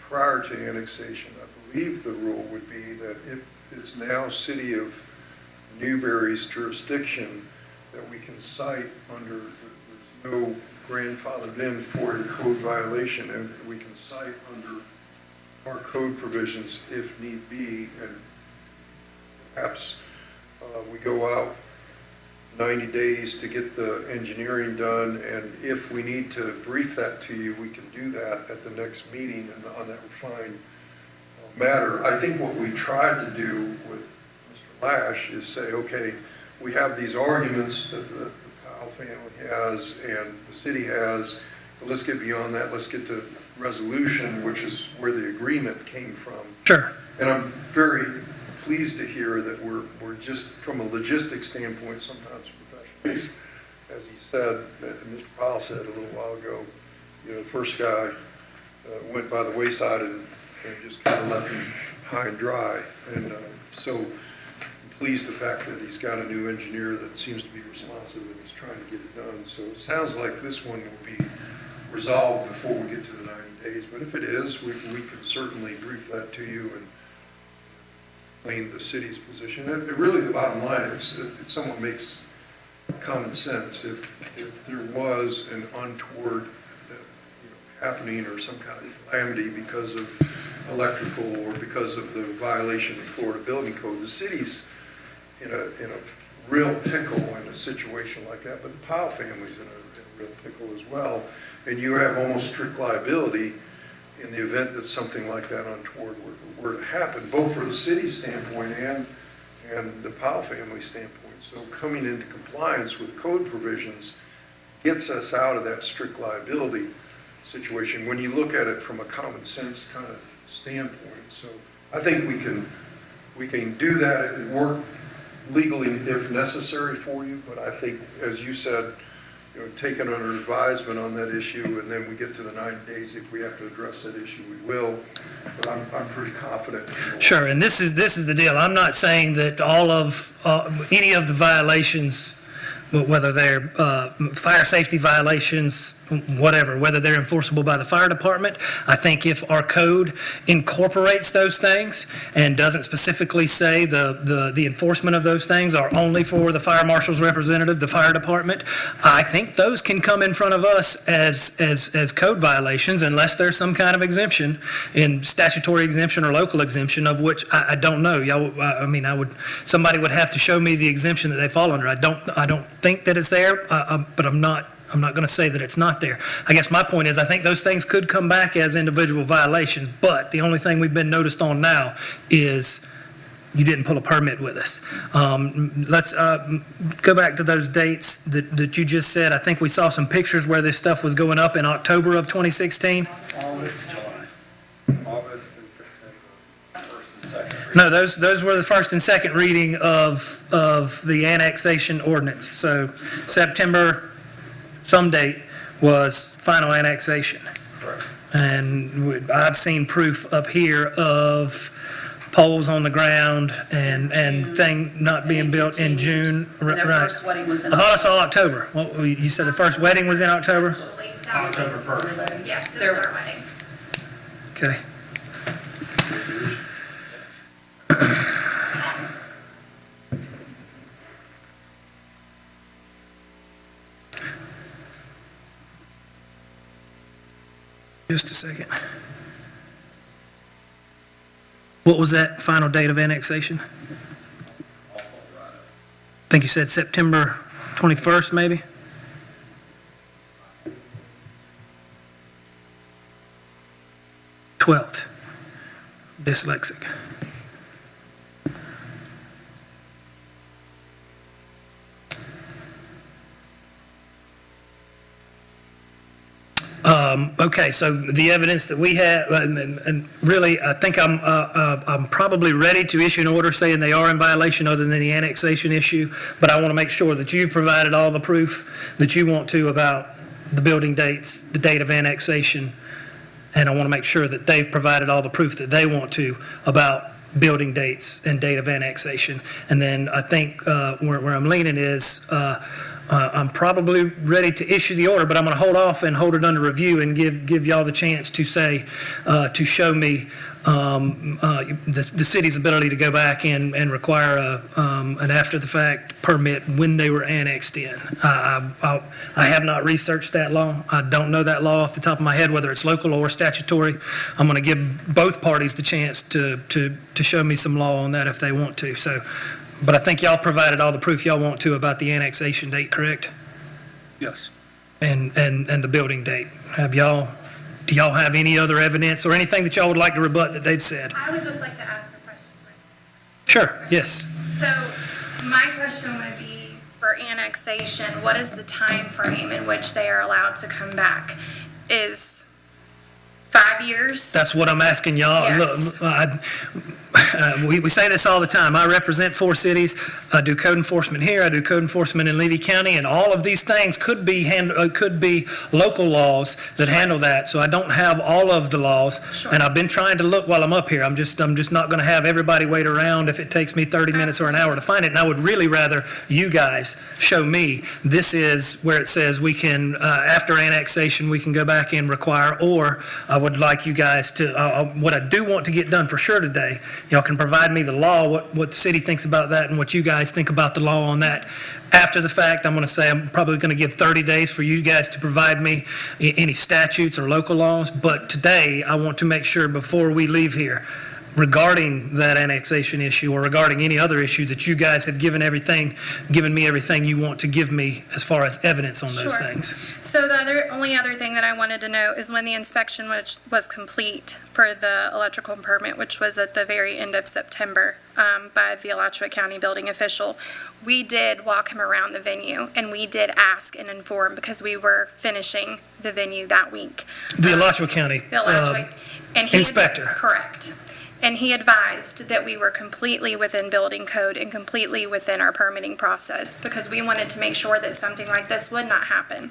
prior to annexation, I believe the rule would be that if it's now City of Newberry's jurisdiction, that we can cite under, there's no grandfathered in for a code violation, and we can cite under our code provisions if need be, and perhaps we go out 90 days to get the engineering done, and if we need to brief that to you, we can do that at the next meeting and on that refined matter. I think what we tried to do with Mr. Lash is say, okay, we have these arguments that the Powell family has and the city has, but let's get beyond that. Let's get to resolution, which is where the agreement came from. Sure. And I'm very pleased to hear that we're just, from a logistics standpoint, sometimes professionals, as he said, and Mr. Powell said a little while ago, the first guy went by the wayside and just kind of left him high and dry. And so I'm pleased the fact that he's got a new engineer that seems to be responsive and he's trying to get it done. So it sounds like this one will be resolved before we get to the 90 days, but if it is, we can certainly brief that to you and explain the city's position. And really, the bottom line, it somewhat makes common sense. If there was an untoward happening or some kind of calamity because of electrical or because of the violation of Florida Building Code, the city's in a real pickle in a situation like that, but the Powell family's in a real pickle as well. And you have almost strict liability in the event that something like that untoward were to happen, both for the city's standpoint and the Powell family standpoint. So coming into compliance with code provisions gets us out of that strict liability situation when you look at it from a common sense kind of standpoint. So I think we can do that and work legally if necessary for you, but I think, as you said, take it under advisement on that issue, and then we get to the 90 days. If we have to address that issue, we will. But I'm pretty confident. Sure, and this is the deal. I'm not saying that all of, any of the violations, whether they're fire safety violations, whatever, whether they're enforceable by the fire department. I think if our code incorporates those things and doesn't specifically say the enforcement of those things are only for the fire marshal's representative, the fire department, I think those can come in front of us as code violations unless there's some kind of exemption, in statutory exemption or local exemption, of which I don't know. Somebody would have to show me the exemption that they fall under. I don't think that it's there, but I'm not going to say that it's not there. I guess my point is I think those things could come back as individual violations, but the only thing we've been noticed on now is you didn't pull a permit with us. Let's go back to those dates that you just said. I think we saw some pictures where this stuff was going up in October of 2016. August and September, first and second. No, those were the first and second reading of the annexation ordinance. So September some date was final annexation. Correct. And I've seen proof up here of poles on the ground and thing not being built in June. And their Right. first wedding was in I thought I saw October. You said the first wedding was in October? October 1st. Yes, it There- was our wedding. Okay. Just a second. What was that final date of annexation? I think you said September 21st, maybe? '12th. Dyslexic. Okay, so the evidence that we have, and really, I think I'm probably ready to issue an order saying they are in violation other than the annexation issue, but I want to make sure that you've provided all the proof that you want to about the building dates, the date of annexation, and I want to make sure that they've provided all the proof that they want to about building dates and date of annexation. And then I think where I'm leaning is I'm probably ready to issue the order, but I'm going to hold off and hold it under review and give y'all the chance to say, to show me the city's ability to go back and require an after-the-fact permit when they were annexed in. I have not researched that law. I don't know that law off the top of my head, whether it's local or statutory. I'm going to give both parties the chance to show me some law on that if they want to. So, but I think y'all provided all the proof y'all want to about the annexation date, correct? Yes. And the building date. Do y'all have any other evidence or anything that y'all would like to rebut that they've said? I would just like to ask a question, please. Sure, yes. So my question would be for annexation, what is the time frame in which they are allowed to come back? Is 5 years? That's what I'm asking y'all. Yes. Look, we say this all the time. I represent 4 cities. I do code enforcement here. I do code enforcement in Levy County, and all of these things could be local laws that handle that. So I don't have all of the laws, Sure. and I've been trying to look while I'm up here. I'm just not going to have everybody wait around if it takes me 30 minutes or an hour to find it. And I would really rather you guys show me this is where it says we can, after annexation, we can go back and require, or I would like you guys to, what I do want to get done for sure today, y'all can provide me the law, what the city thinks about that and what you guys think about the law on that. After the fact, I'm going to say I'm probably going to give 30 days for you guys to provide me any statutes or local laws. But today, I want to make sure before we leave here, regarding that annexation issue or regarding any other issue, that you guys have given me everything you want to give me as far as evidence on those Sure. things. So the only other thing that I wanted to know is when the inspection was complete for the electrical permit, which was at the very end of September, by the Alachua County building official, we did walk him around the venue, and we did ask and inform because we were finishing the venue that week. The Alachua County The Alachua, and he inspector. Correct. And he advised that we were completely within building code and completely within our permitting process because we wanted to make sure that something like this would not happen.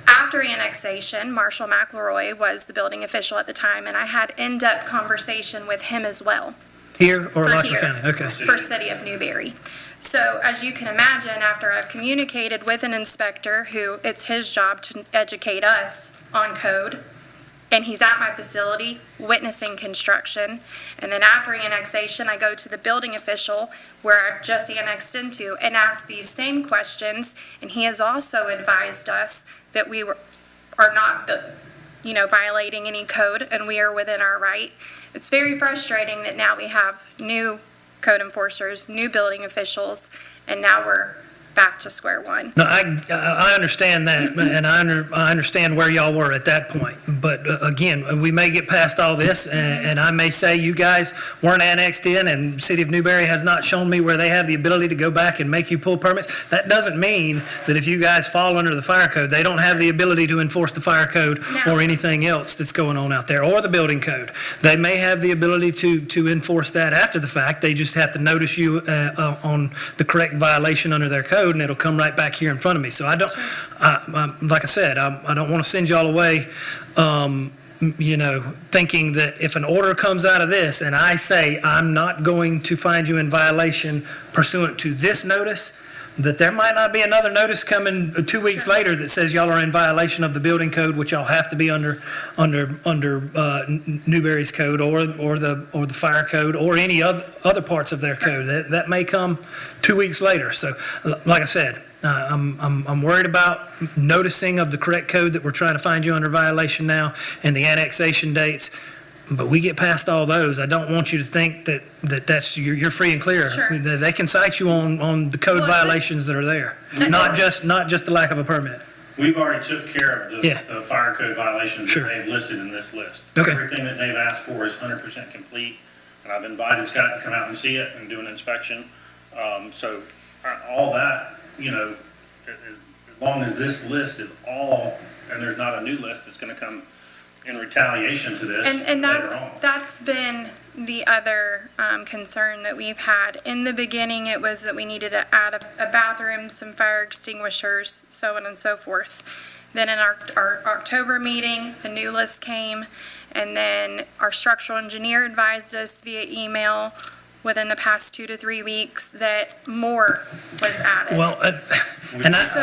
After annexation, Marshall McElroy was the building official at the time, and I had in-depth conversation with him as well. Here or For Alachua here. County? Okay. For City of Newberry. So as you can imagine, after I've communicated with an inspector who it's his job to educate us on code, and he's at my facility witnessing construction, and then after annexation, I go to the building official where I've just annexed into and ask these same questions, and he has also advised us that we are not, violating any code, and we are within our right. It's very frustrating that now we have new code enforcers, new building officials, and now we're back to square one. No, I understand that, and I understand where y'all were at that point. But again, we may get past all this, and I may say you guys weren't annexed in, and City of Newberry has not shown me where they have the ability to go back and make you pull permits. That doesn't mean that if you guys fall under the fire code, they don't have the ability to enforce the fire code No. or anything else that's going on out there, or the building code. They may have the ability to enforce that after the fact. They just have to notice you on the correct violation under their code, and it'll come right back here in front of me. So I don't, like I said, I don't want to send y'all away, thinking that if an order comes out of this and I say I'm not going to find you in violation pursuant to this notice, that there might not be another notice coming 2 weeks Sure. later that says y'all are in violation of the building code, which y'all have to be under Newberry's code or the fire code or any other parts of their code. That may come 2 weeks later. So, like I said, I'm worried about noticing of the correct code that we're trying to find you under violation now and the annexation dates. But we get past all those. I don't want you to think that's you're free and clear. Sure. They can cite you on the code Well, this- violations that are there, not just the lack of a permit. We've already took care of Yeah. the fire code violations Sure. that they've listed in this list. Okay. Everything that they've asked for is 100% complete, and I've invited Scott to come out and see it and do an inspection. So all that, as long as this list is all, and there's not a new list that's going to come in retaliation to this And later on. that's been the other concern that we've had. In the beginning, it was that we needed to add a bathroom, some fire extinguishers, so on and so forth. Then in our October meeting, the new list came, and then our structural engineer advised us via email within the past 2 to 3 weeks that more was added. Well, and So,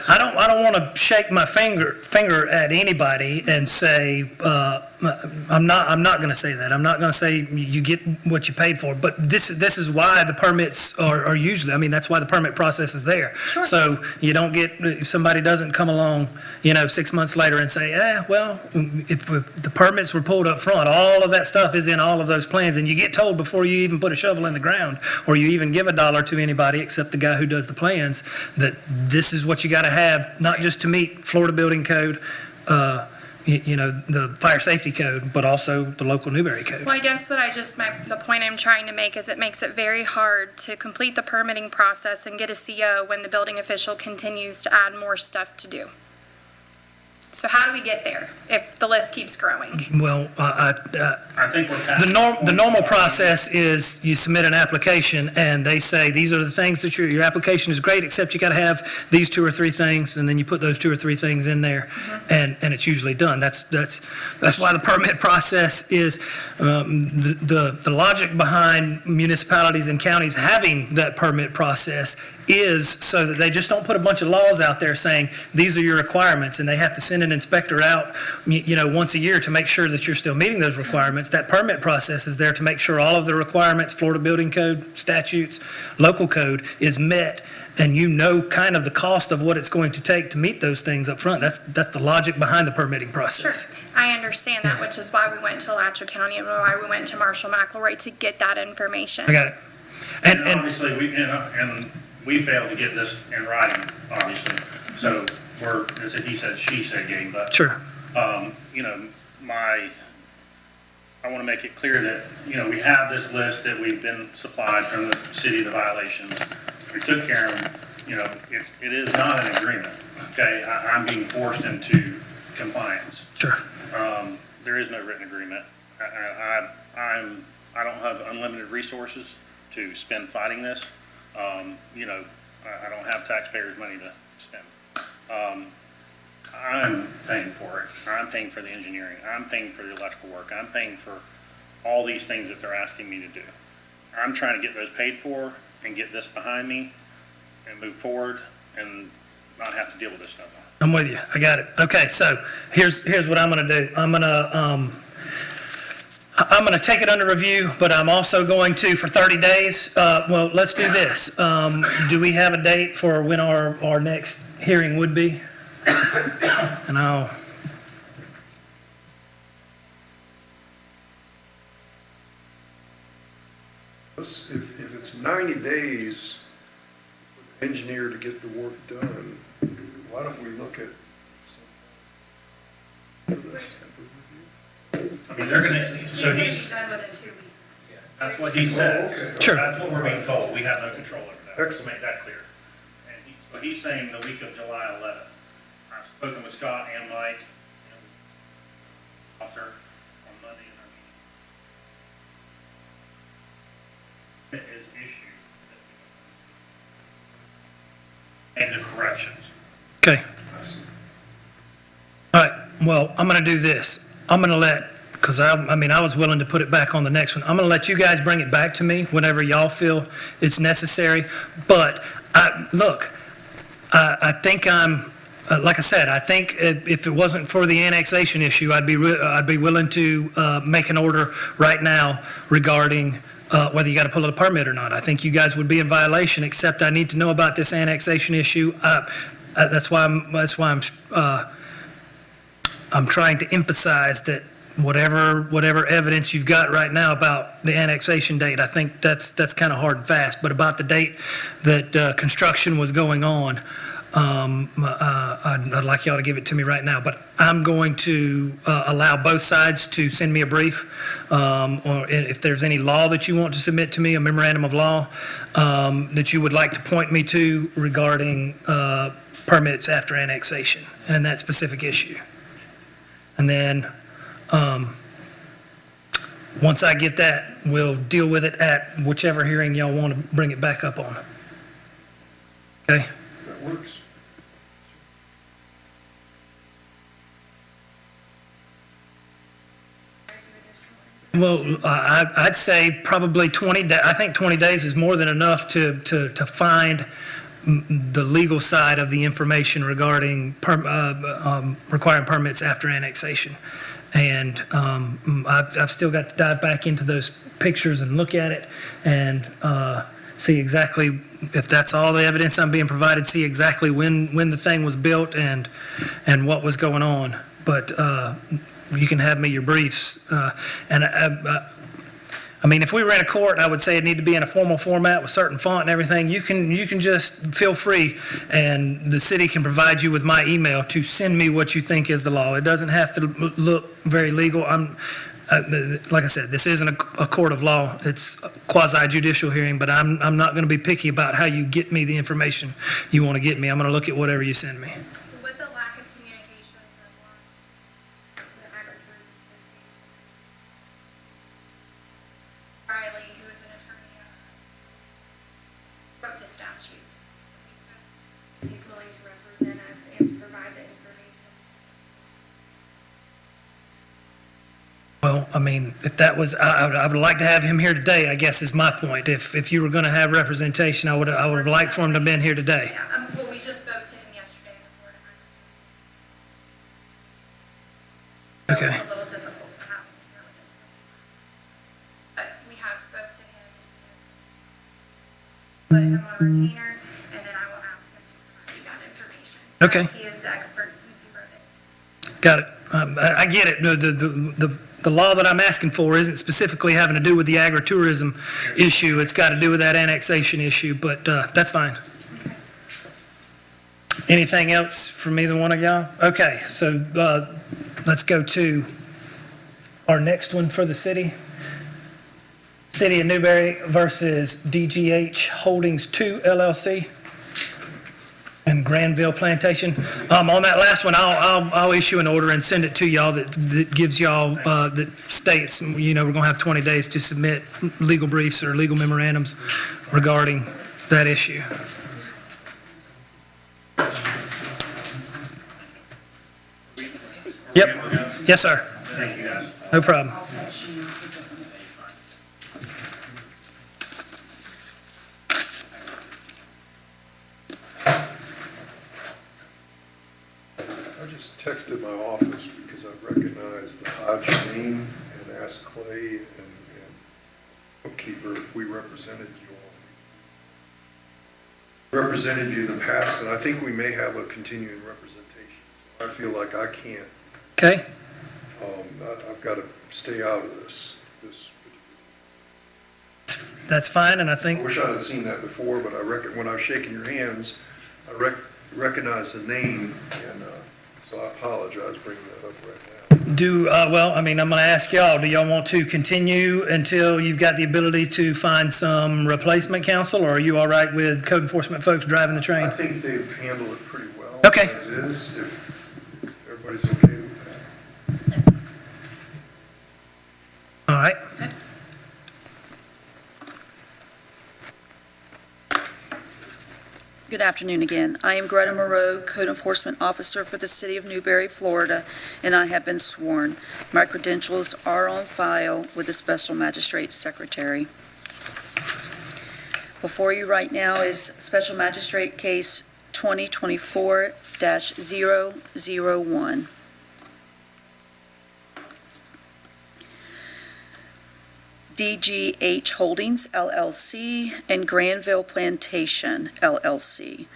I don't want to shake my finger at anybody and say, I'm not going to say that. I'm not going to say you get what you paid for. But this is why the permits are usually, that's why the permit process is there. Sure. So you don't get, if somebody doesn't come along, 6 months later and say, if the permits were pulled up front, all of that stuff is in all of those plans, and you get told before you even put a shovel in the ground, or you even give $1 to anybody except the guy who does the plans, that this is what you got to have, not just to meet Florida building code, the fire safety code, but also the local Newberry code. well, I guess the point I'm trying to make is it makes it very hard to complete the permitting process and get a CO when the building official continues to add more stuff to do. So how do we get there if the list keeps growing? Well, I think we're past the normal process is you submit an application and they say, these are the things that your application is great, except you got to have these 2 or 3 things, and then you put those 2 or 3 things in there, and it's usually done. That's why the permit process is, the logic behind municipalities and counties having that permit process is so that they just don't put a bunch of laws out there saying, these are your requirements, and they have to send an inspector out, once a year to make sure that you're still meeting those requirements. That permit process is there to make sure all of the requirements, Florida Building Code, statutes, local code, is met, and kind of the cost of what it's going to take to meet those things up front. That's the logic behind the permitting process. Sure, I understand that, which is why we went to Alachua County and why we went to Marshall McElroy to get that information. I got it. And obviously, we failed to get this in writing, obviously. So it's a he said, she said game, but. Sure. I want to make it clear that, we have this list that we've been supplied from the city, the violations. We took care of them, it is not an agreement, okay? I'm being forced into compliance. Sure. There is no written agreement. I don't have unlimited resources to spend fighting this. I don't have taxpayers' money to spend. I'm paying for it. I'm paying for the engineering. I'm paying for the electrical work. I'm paying for all these things that they're asking me to do. I'm trying to get those paid for and get this behind me and move forward and not have to deal with this no more. I'm with you. I got it. Okay, so here's what I'm going to do. I'm going to take it under review, but I'm also going to, for 30 days, well, let's do this. Do we have a date for when our next hearing would be? And if it's 90 days for the engineer to get the work done, why don't we look at He's Done within 2 weeks. that's what he says. okay. Sure. That's what we're being told. We have no control over that. Excellent. So make that clear. And so he's saying the week of July 11th. I've spoken with Scott and Mike, officer, on Monday in our meeting. It is issued. And the corrections. okay. All right, well, I'm going to do this. I'm going to because I was willing to put it back on the next one. I'm going to let you guys bring it back to me whenever y'all feel it's necessary. But, I think like I said, I think if it wasn't for the annexation issue, I'd be willing to make an order right now regarding whether you got to pull a permit or not. I think you guys would be in violation, except I need to know about this annexation issue. That's why I'm trying to emphasize that whatever evidence you've got right now about the annexation date, I think that's kind of hard and fast. But about the date that construction was going on, I'd like y'all to give it to me right now. But I'm going to allow both sides to send me a brief, or if there's any law that you want to submit to me, a memorandum of law that you would like to point me to regarding permits after annexation and that specific issue. And then, once I get that, we'll deal with it at whichever hearing y'all want to bring it back up on. Okay? That works. Well, I'd say probably 20 days. I think 20 days is more than enough to find the legal side of the information regarding requiring permits after annexation. And I've still got to dive back into those pictures and look at it and see exactly, if that's all the evidence I'm being provided, see exactly when the thing was built and what was going on. But you can have me your briefs. I mean, if we were in a court, I would say it need to be in a formal format with certain font and everything. You can just feel free, and the city can provide you with my email to send me what you think is the law. It doesn't have to look very legal. Like I said, this isn't a court of law. It's a quasi-judicial hearing, but I'm not going to be picky about how you get me the information you want to get me. I'm going to look at whatever you send me. With the lack of communication, statute. He's willing to represent us and to provide the information. Well, I mean, if that was, I would like to have him here today, I guess is my point. If you were going to have representation, I would have liked for him to have been here today. Yeah, well, we just spoke to him yesterday before. Okay. It's a little difficult to have him here with him. But we have spoke to him. Put him on retainer, and then I will ask him to provide you that information. Okay. He is the expert since he wrote it. Got it. I get it. The law that I'm asking for isn't specifically having to do with the agritourism issue. It's got to do with that annexation issue, but that's fine. Anything else from either one of y'all? Okay, so let's go to our next one for the city. City of Newberry versus DGH Holdings 2 LLC and Granville Plantation. On that last one, I'll issue an order and send it to y'all that gives y'all, that states, we're going to have 20 days to submit legal briefs or legal memorandums regarding that issue. Yep. Yes, sir. Thank you, guys. No problem. I just texted my office because I recognized the Hodge name and asked Clay and bookkeeper if we represented you all. Represented you in the past, and I think we may have a continuing representation. So I feel like I can't, Okay. I've got to stay out of this. That's fine, and I I think, wish I'd have seen that before, but when I was shaking your hands, I recognized the name, and so I apologize bringing that up right now. I'm going to ask y'all, do y'all want to continue until you've got the ability to find some replacement counsel, or are you all right with code enforcement folks driving the I train? think they've handled it pretty well. Okay. As is, if everybody's okay with that. All right. Good afternoon again. I am Greta Moreau, Code Enforcement Officer for the City of Newberry, Florida, and I have been sworn. My credentials are on file with the Special Magistrate Secretary. Before you right now is Special Magistrate Case 2024-001. DGH Holdings LLC and Granville Plantation LLC.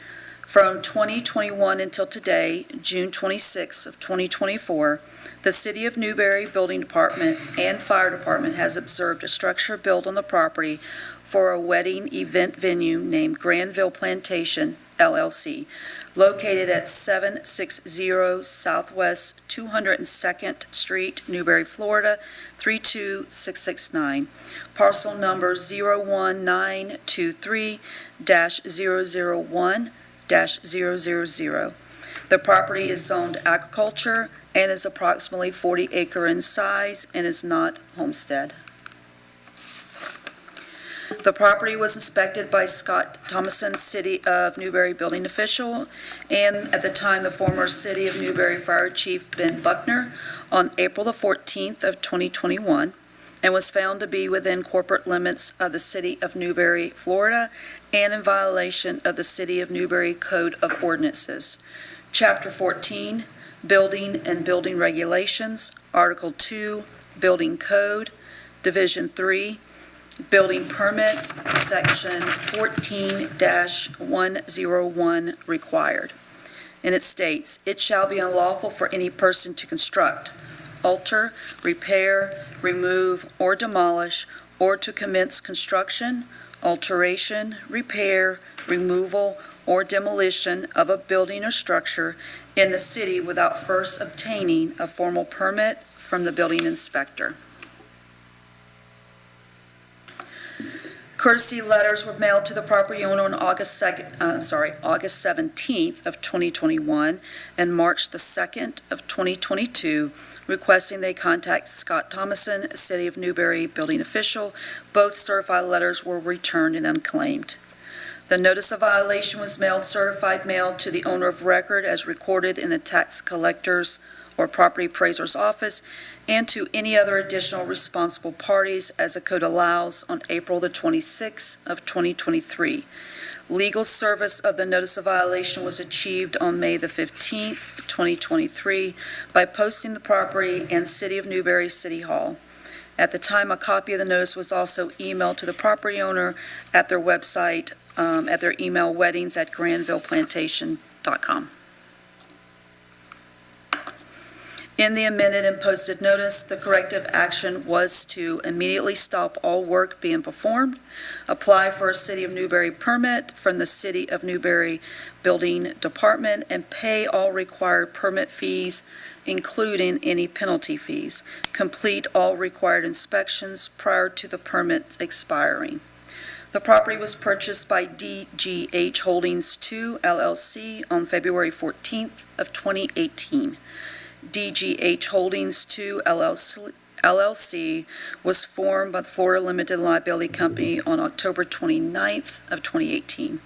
From 2021 until today, June 26 of 2024, the City of Newberry Building Department and Fire Department has observed a structure built on the property for a wedding event venue named Granville Plantation LLC, located at 760 Southwest 202nd Street, Newberry, Florida, 32669. Parcel number 01923-001-000. The property is zoned agriculture and is approximately 40 acre in size and is not homestead. The property was inspected by Scott Thomason, City of Newberry building official, and at the time, the former City of Newberry Fire Chief Ben Buckner on April the 14th of 2021, and was found to be within corporate limits of the City of Newberry, Florida, and in violation of the City of Newberry Code of Ordinances. Chapter 14, Building and Building Regulations, Article 2, Building Code, Division 3, Building Permits, Section 14-101 required. And it states, "It shall be unlawful for any person to construct, alter, repair, remove, or demolish, or to commence construction, alteration, repair, removal, or demolition of a building or structure in the city without first obtaining a formal permit from the building inspector." Courtesy letters were mailed to the property owner on August 17th of 2021 and March the 2nd of 2022, requesting they contact Scott Thomason, City of Newberry building official. Both certified letters were returned and unclaimed. The notice of violation was mailed certified mail to the owner of record as recorded in the tax collector's or property appraiser's office, and to any other additional responsible parties as the code allows on April the 26th of 2023. Legal service of the notice of violation was achieved on May the 15th, 2023, by posting the property in City of Newberry City Hall. At the time, a copy of the notice was also emailed to the property owner at their website, at their email weddings@granvilleplantation.com. In the amended and posted notice, the corrective action was to immediately stop all work being performed, apply for a City of Newberry permit from the City of Newberry Building Department, and pay all required permit fees, including any penalty fees. Complete all required inspections prior to the permit expiring. The property was purchased by DGH Holdings II LLC on February 14th of 2018. DGH Holdings II LLC was formed by the Florida Limited Liability Company on October 29th of 2018.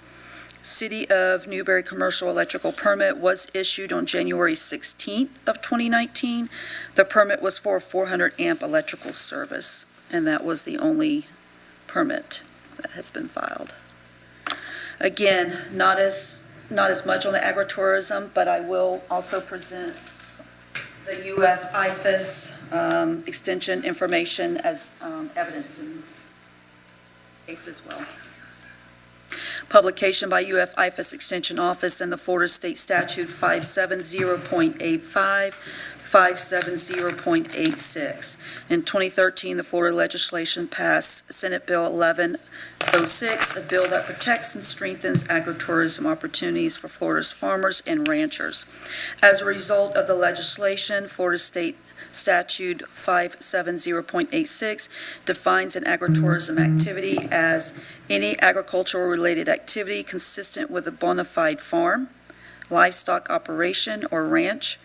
City of Newberry Commercial Electrical Permit was issued on January 16th of 2019. The permit was for 400 amp electrical service, and that was the only permit that has been filed. Again, not as much on the agritourism, but I will also present the UF IFAS extension information as evidence in case as well. Publication by UF IFAS Extension Office and the Florida State Statute 570.85, 570.86. In 2013, the Florida legislation passed Senate Bill 1106, a bill that protects and strengthens agritourism opportunities for Florida's farmers and ranchers. As a result of the legislation, Florida State Statute 570.86 defines an agritourism activity as any agricultural-related activity consistent with a bona fide farm, livestock operation or ranch,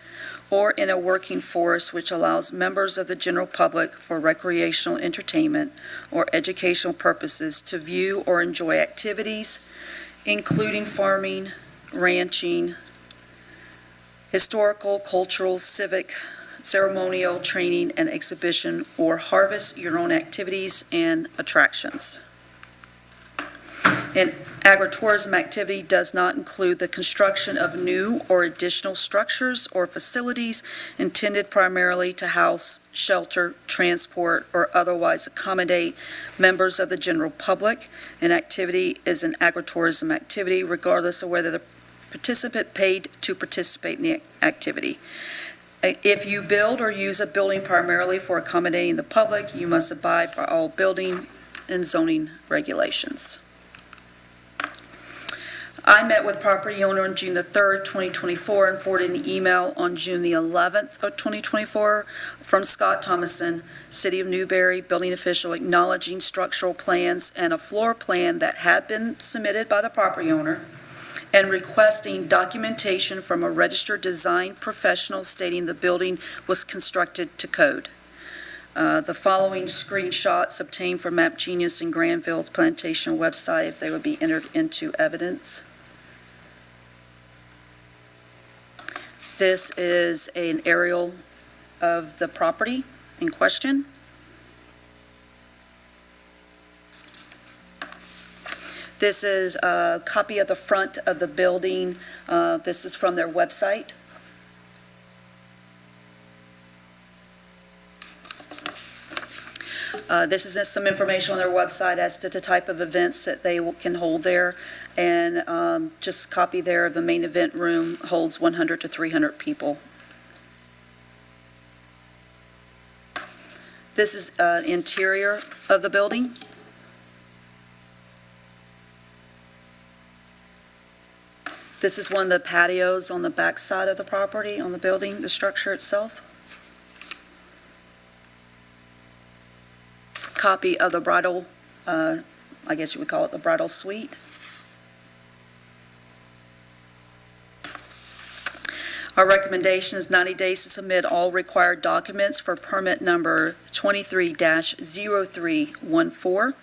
or in a working forest which allows members of the general public for recreational entertainment or educational purposes to view or enjoy activities, including farming, ranching, historical, cultural, civic, ceremonial, training, and exhibition, or harvest your own activities and attractions. An agritourism activity does not include the construction of new or additional structures or facilities intended primarily to house, shelter, transport, or otherwise accommodate members of the general public. An activity is an agritourism activity regardless of whether the participant paid to participate in the activity. If you build or use a building primarily for accommodating the public, you must abide by all building and zoning regulations. I met with property owner on June the 3rd, 2024, and forwarded an email on June the 11th of 2024 from Scott Thomason, City of Newberry building official, acknowledging structural plans and a floor plan that had been submitted by the property owner, and requesting documentation from a registered design professional stating the building was constructed to code. The following screenshots obtained from Map Genius and Granville's Plantation website, if they would be entered into evidence. This is an aerial of the property in question. This is a copy of the front of the building. This is from their website. This is some information on their website as to the type of events that they can hold there. And just copy there, the main event room holds 100 to 300 people. This is interior of the building. This is one of the patios on the back side of the property, on the building, the structure itself. Copy of the bridal, I guess you would call it the bridal suite. Our recommendation is 90 days to submit all required documents for permit number 23-0314.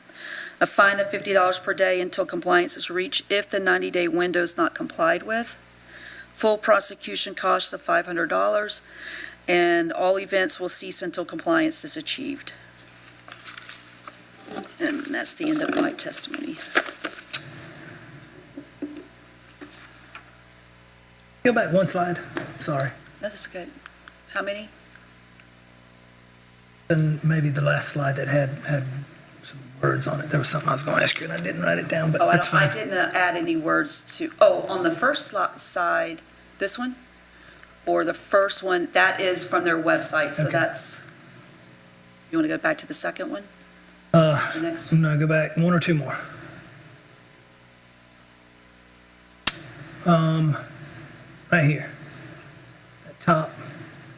a fine of $50 per day until compliance is reached if the 90-day window is not complied with, full prosecution costs of $500, and all events will cease until compliance is achieved. And that's the end of my testimony. Go back one slide, sorry. That's good. How many? And maybe the last slide that had some words on it. There was something I was going to ask you and I didn't write it down, but Oh, that's I fine. didn't add any words to, on the first side, this one? Or the first one, that is from their website, so Okay. that's, you want to go back to the second one? The next one? No, go back one or two more. Right here. At top.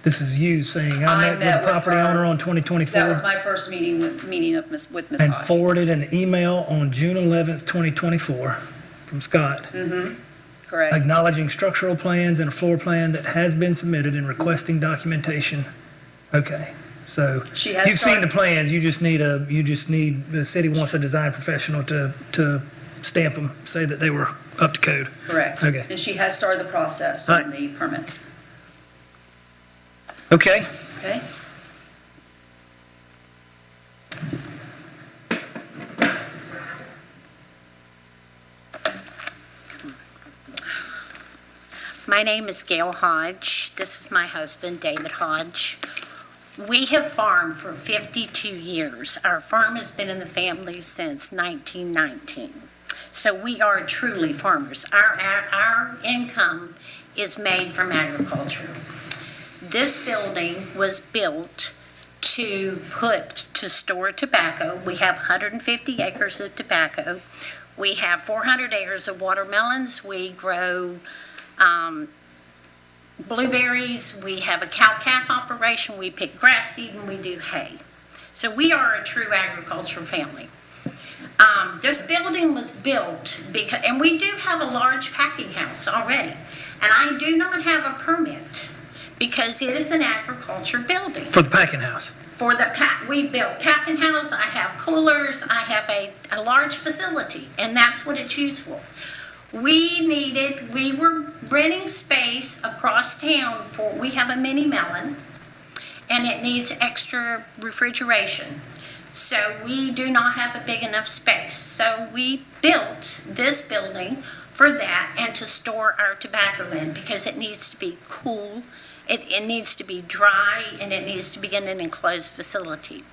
This is you saying, I met with the property her. owner on 2024. That was my first meeting with with Ms. And Hodges. forwarded an email on June 11th, 2024 from Scott, Correct. acknowledging structural plans and a floor plan that has been submitted and requesting documentation. Okay, so She has you've seen the started, plans, you just need, the city wants a design professional to stamp them, say that they were up to code. correct. Okay. And she has started the process Right. on the permit, Okay, okay? My name is Gail Hodge. This is my husband, David Hodge. We have farmed for 52 years. Our farm has been in the family since 1919. So we are truly farmers. Our income is made from agriculture. This building was built to store tobacco. We have 150 acres of tobacco. We have 400 acres of watermelons. We grow blueberries, we have a cow-calf operation, we pick grass seed, and we do hay. So we are a true agricultural family. This building was built because, and we do have a large packing house already, and I do not have a permit because it is an agriculture building. for the packing house. We built packing house, I have coolers, I have a large facility, and that's what it's used for. We were renting space across town we have a mini melon, and it needs extra refrigeration. So we do not have a big enough space. So we built this building for that and to store our tobacco in because it needs to be cool, it needs to be dry, and it needs to be in an enclosed facility.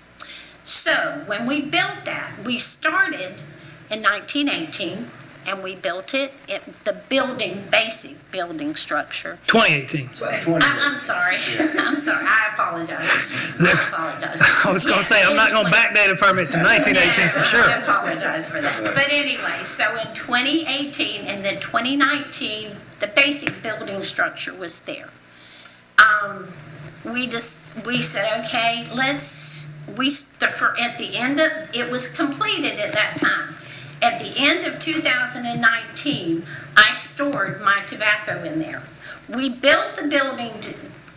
So when we built that, we started in 1918, and we built the basic building structure. 2018. I'm sorry, I apologize. I was going to say, I'm not going to backdate a permit to 1918 for sure. I apologize for that. But anyway, so in 2018 and then 2019, the basic building structure was there. We said, okay, at the end of, it was completed at that time. At the end of 2019, I stored my tobacco in there. We built the building,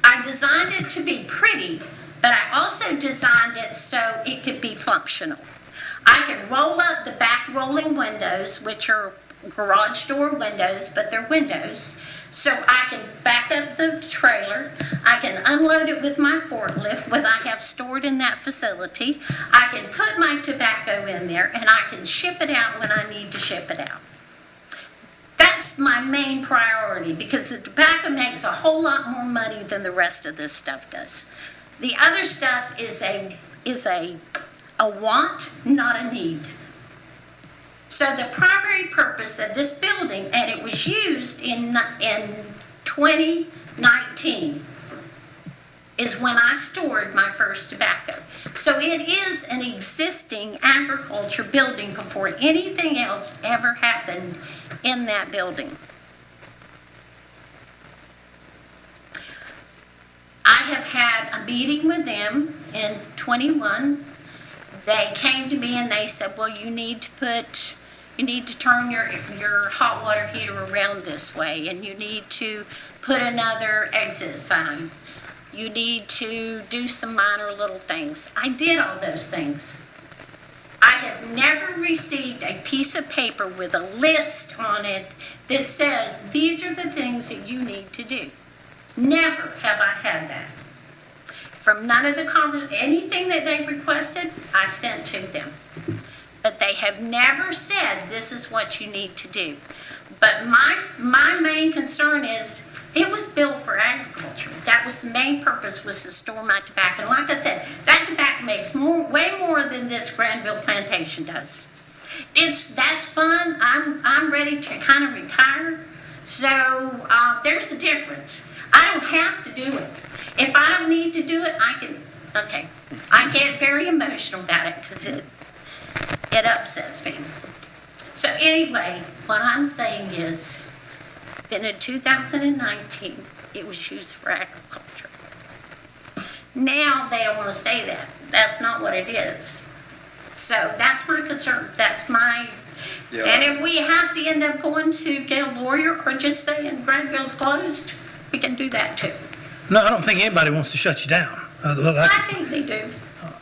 I designed it to be pretty, but I also designed it so it could be functional. I could roll up the back rolling windows, which are garage door windows, but they're windows. So I can back up the trailer, I can unload it with my forklift, what I have stored in that facility. I can put my tobacco in there, and I can ship it out when I need to ship it out. That's my main priority, because the tobacco makes a whole lot more money than the rest of this stuff does. The other stuff is a want, not a need. So the primary purpose of this building, and it was used in 2019, is when I stored my first tobacco. So it is an existing agriculture building before anything else ever happened in that building. I have had a meeting with them in 21. They came to me and they said, well, you need to turn your hot water heater around this way, and you need to put another exit sign. You need to do some minor little things. I did all those things. I have never received a piece of paper with a list on it that says, these are the things that you need to do. Never have I had that. From none of the anything that they requested, I sent to them. But they have never said, this is what you need to do. But my main concern is, it was built for agriculture. That was the main purpose, was to store my tobacco. And like I said, that tobacco makes way more than this Granville plantation does. That's fun. I'm ready to kind of retire. So there's a difference. I don't have to do it. If I don't need to do it, I can. Okay, I get very emotional about it because it upsets me. So anyway, what I'm saying is, that in 2019, it was used for agriculture. Now they don't want to say that. That's not what it is. So that's my concern. That's my, and if we have to end up going to get a lawyer or just saying Granville's closed, we can do that too. No, I don't think anybody wants to shut you down. I think they do.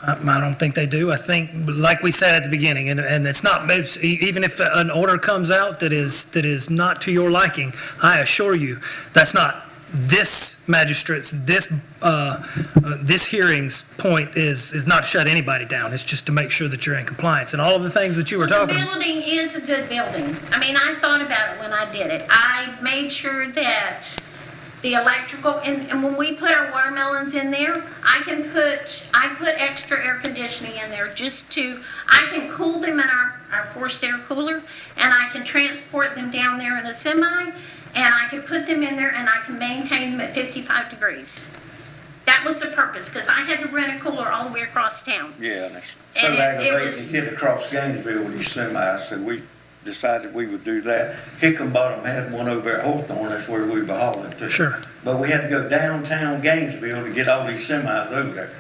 I don't think they do. I think, like we said at the beginning, and it's not, even if an order comes out that is not to your liking, I assure you, that's not this magistrate's, this hearing's point is not to shut anybody down. It's just to make sure that you're in compliance. And all of the things that you were talking about. The building is a good building. I mean, I thought about it when I did it. I made sure that the electrical, and when we put our watermelons in there, I put extra air conditioning in there I can cool them in our forced air cooler, and I can transport them down there in a semi, and I can put them in there and I can maintain them at 55 degrees. That was the purpose, because I had to rent a cooler all the way across town. Yeah, that's So aggravating to get across Gainesville with these semis, so we decided we would do that. Hickenbottom had one over at Hawthorne, that's where we were hauling to. Sure. But we had to go downtown Gainesville to get all these semis over there.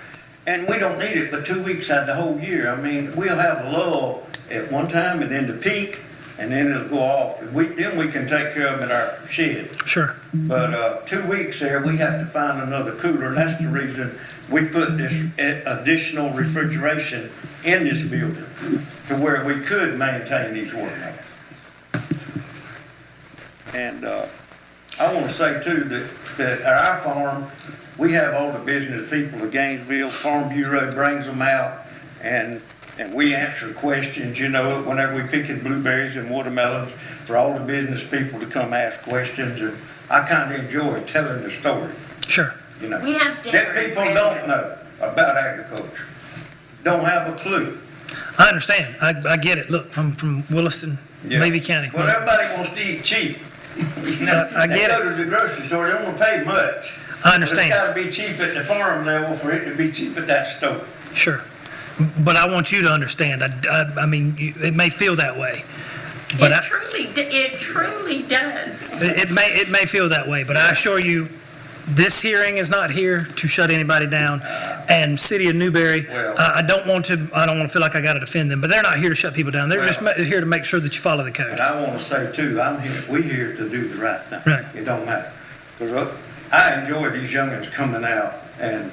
And we don't need it but 2 weeks out of the whole year. I mean, we'll have a lull at one time and then the peak, and then it'll go off. And then we can take care of them in our shed. Sure. But 2 weeks there, we have to find another cooler, and that's the reason we put this additional refrigeration in this building to where we could maintain these watermelons. And I want to say too that at our farm, we have all the business people of Gainesville. Farm Bureau brings them out, and we answer questions, whenever we picking blueberries and watermelons, for all the business people to come ask questions, and I kind of enjoy telling the story. Sure. We have dinner. That people don't know about agriculture, don't have a clue. I understand. I get it. Look, I'm from Williston, Levy County. Well, everybody wants to eat cheap. I get they go to the grocery store, they don't want to pay much. I understand. But it's got to be cheap at the farm level for it to be cheap at that store. Sure. But I want you to understand. I mean, it may feel that way. But It truly does. It may feel that way, but I assure you, this hearing is not here to shut anybody down. And City of Newberry, I don't want to feel like I got to defend them, but they're not here to shut people down. They're just here to make sure that you follow the code. And I want to say too, we're here to do the right thing. Right. It don't matter. Because I enjoy these youngins coming out and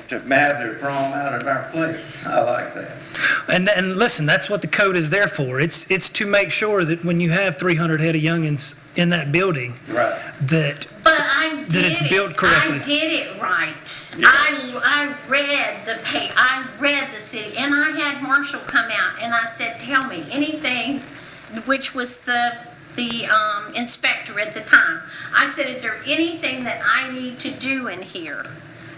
to have their prom out at our place. I like that. And listen, that's what the code is there for. It's to make sure that when you have 300 head of youngins in that building, right, that it's built correctly. I did it right. Yeah. I read the city, and I had Marshall come out, and I said, tell me anything, which was the inspector at the time. I said, is there anything that I need to do in here?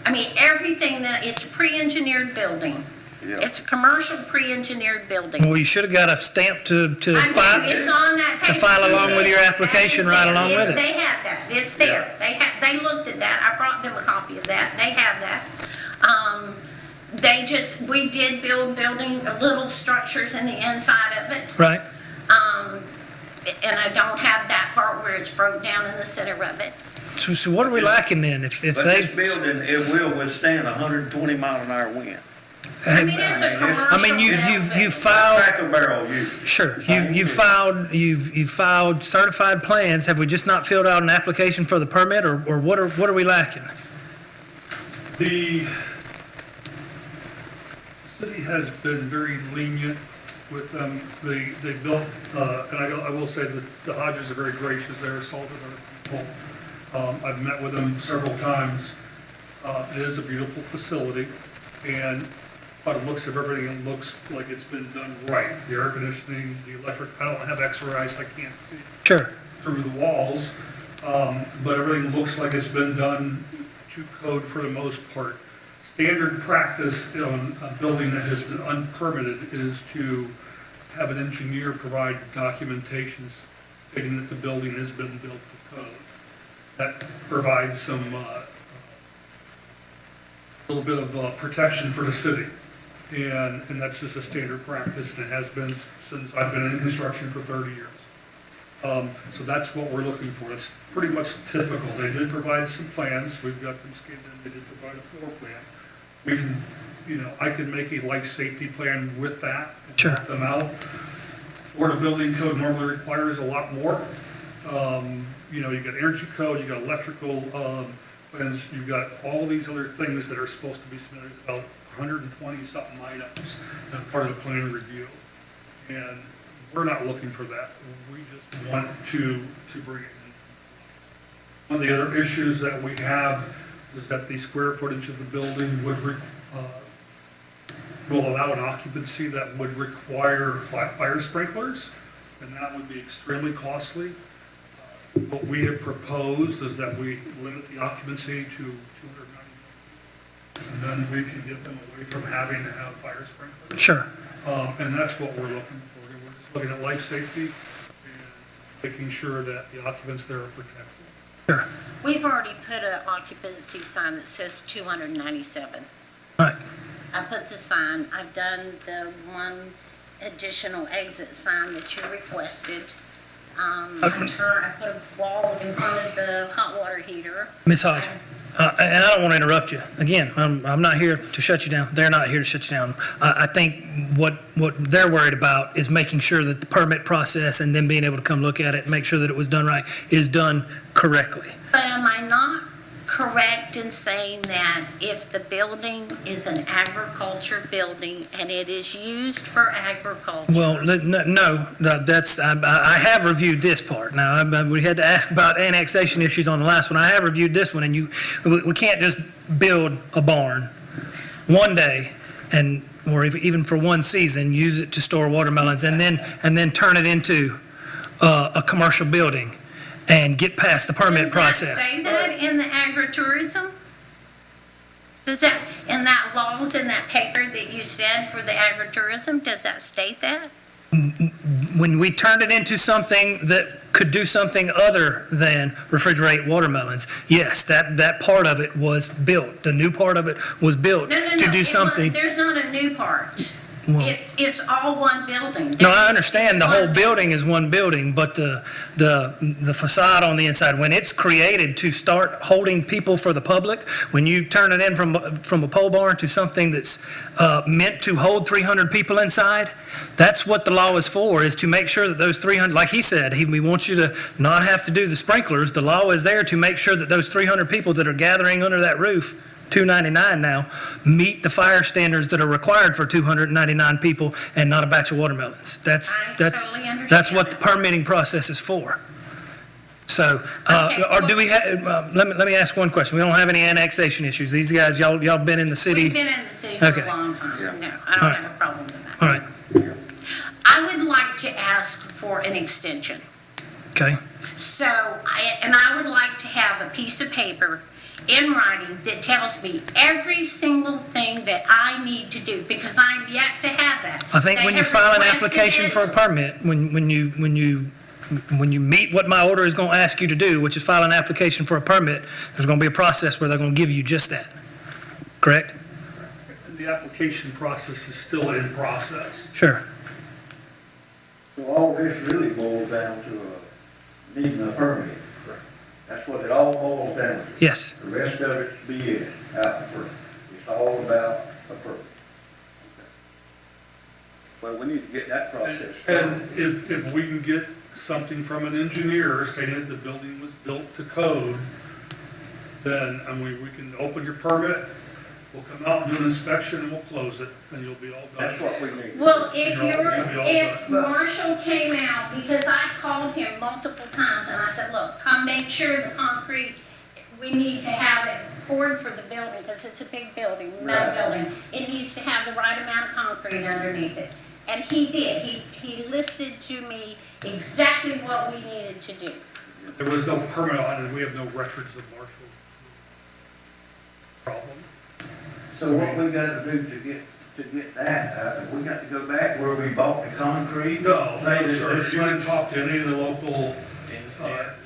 I mean, everything it's a pre-engineered building. Yeah. It's a commercial pre-engineered building. Well, you should have got a stamp to file. It's on that paper. To file along with your application, right along with it. They have that. It's there. Yeah. They looked at that. I brought them a copy of that. They have that. We did building little structures in the inside of it. Right. And I don't have that part where it's broke down in the center of it. So what are we lacking then? If but this building, it will withstand 120 mile an hour wind. I mean, it's a commercial. I mean, you filed. Cracker Barrel usually. Sure. You filed certified plans. Have we just not filled out an application for the permit, or what are we lacking? The city has been very lenient with them. They built, and I will say that the Hodges are very gracious. They're salted other people. I've met with them several times. It is a beautiful facility, and by the looks of everything, it looks like it's been done right. The air conditioning, the electric, I don't have X-ray eyes, I can't see Sure. through the walls, but everything looks like it's been done to code for the most part. Standard practice on a building that has been unpermitted is to have an engineer provide documentation stating that the building has been built to code. That provides some, little bit of protection for the city. And that's just a standard practice, and it has been since I've been in construction for 30 years. So that's what we're looking for. It's pretty much typical. They did provide some plans. We've got them scanned in. They did provide a floor plan. We can, I can make a life safety plan with that. And Sure. help them out. Florida Building Code normally requires a lot more. You got energy code, you got electrical, plans, you've got all these other things that are supposed to be submitted, about 120-something items as part of the plan review. And we're not looking for that. We just want to bring it in. One of the other issues that we have is that the square footage of the building will allow an occupancy that would require fire sprinklers, and that would be extremely costly. What we have proposed is that we limit the occupancy to 290, and then we can get them away from having to have fire sprinklers. Sure. And that's what we're looking for. We're just looking at life safety and making sure that the occupants there are protected. Sure. We've already put an occupancy sign that says 297. Right. I put the sign, I've done the one additional exit sign that you requested. I put a wall in front of the hot water heater. Ms. Hodge, and I don't want to interrupt you. Again, I'm not here to shut you down. They're not here to shut you down. I think what they're worried about is making sure that the permit process and then being able to come look at it and make sure that it was done right is done correctly. But am I not correct in saying that if the building is an agriculture building and it is used for agriculture? Well, no, that's, I have reviewed this part. Now, we had to ask about annexation issues on the last one. I have reviewed this one, and we can't just build a barn one day or even for one season, use it to store watermelons, and then turn it into a commercial building and get past the permit process. Does that say that in the agritourism? Does that, in that laws in that paper that you said for the agritourism, does that state that? When we turned it into something that could do something other than refrigerate watermelons, yes, that part of it was built. The new part of it was built to do something. There's not a new part. Well, It's all one building. no, I understand the whole building is one building, but the facade on the inside, when it's created to start holding people for the public, when you turn it in from a pole barn to something that's meant to hold 300 people inside, that's what the law is for, is to make sure that those 300, like he said, we want you to not have to do the sprinklers. The law is there to make sure that those 300 people that are gathering under that roof, 299 now, meet the fire standards that are required for 299 people and not a batch of watermelons. That's what the permitting process is for. So, or do we have, let me ask one question. We don't have any annexation issues. These guys, y'all been in the city? We've been in the city for Okay. a long time. Yeah. No, I don't have a problem with that. All right, I would like to ask for an extension. okay. So, I would like to have a piece of paper in writing that tells me every single thing that I need to do, because I'm yet to have that. I think They when you have file an requested application it. for a permit, when you meet what my order is going to ask you to do, which is file an application for a permit, there's going to be a process where they're going to give you just that. Correct? And the application process is still in process. Sure. So all this really boils down to needing a permit. That's what it all boils down to. Yes. The rest of it's BS out in front. It's all about a permit. Well, we need to get that process And started. if we can get something from an engineer stating that the building was built to code, then, we can open your permit, We'll come out and do an inspection and we'll close it, and you'll be all done. That's what we need. Well, if Marshall came out, because I called him multiple times and I said, look, come make sure the concrete, we need to have it poured for the building, because it's a big building, metal building. It needs to have the right amount of concrete underneath it. And he did. He listed to me exactly what we needed to do. There was no permit on it, we have no records of Marshall problem. So what we gotta do to get that, we got to go back where we bought the concrete? No, Say that sir, this you one- can talk to any of the local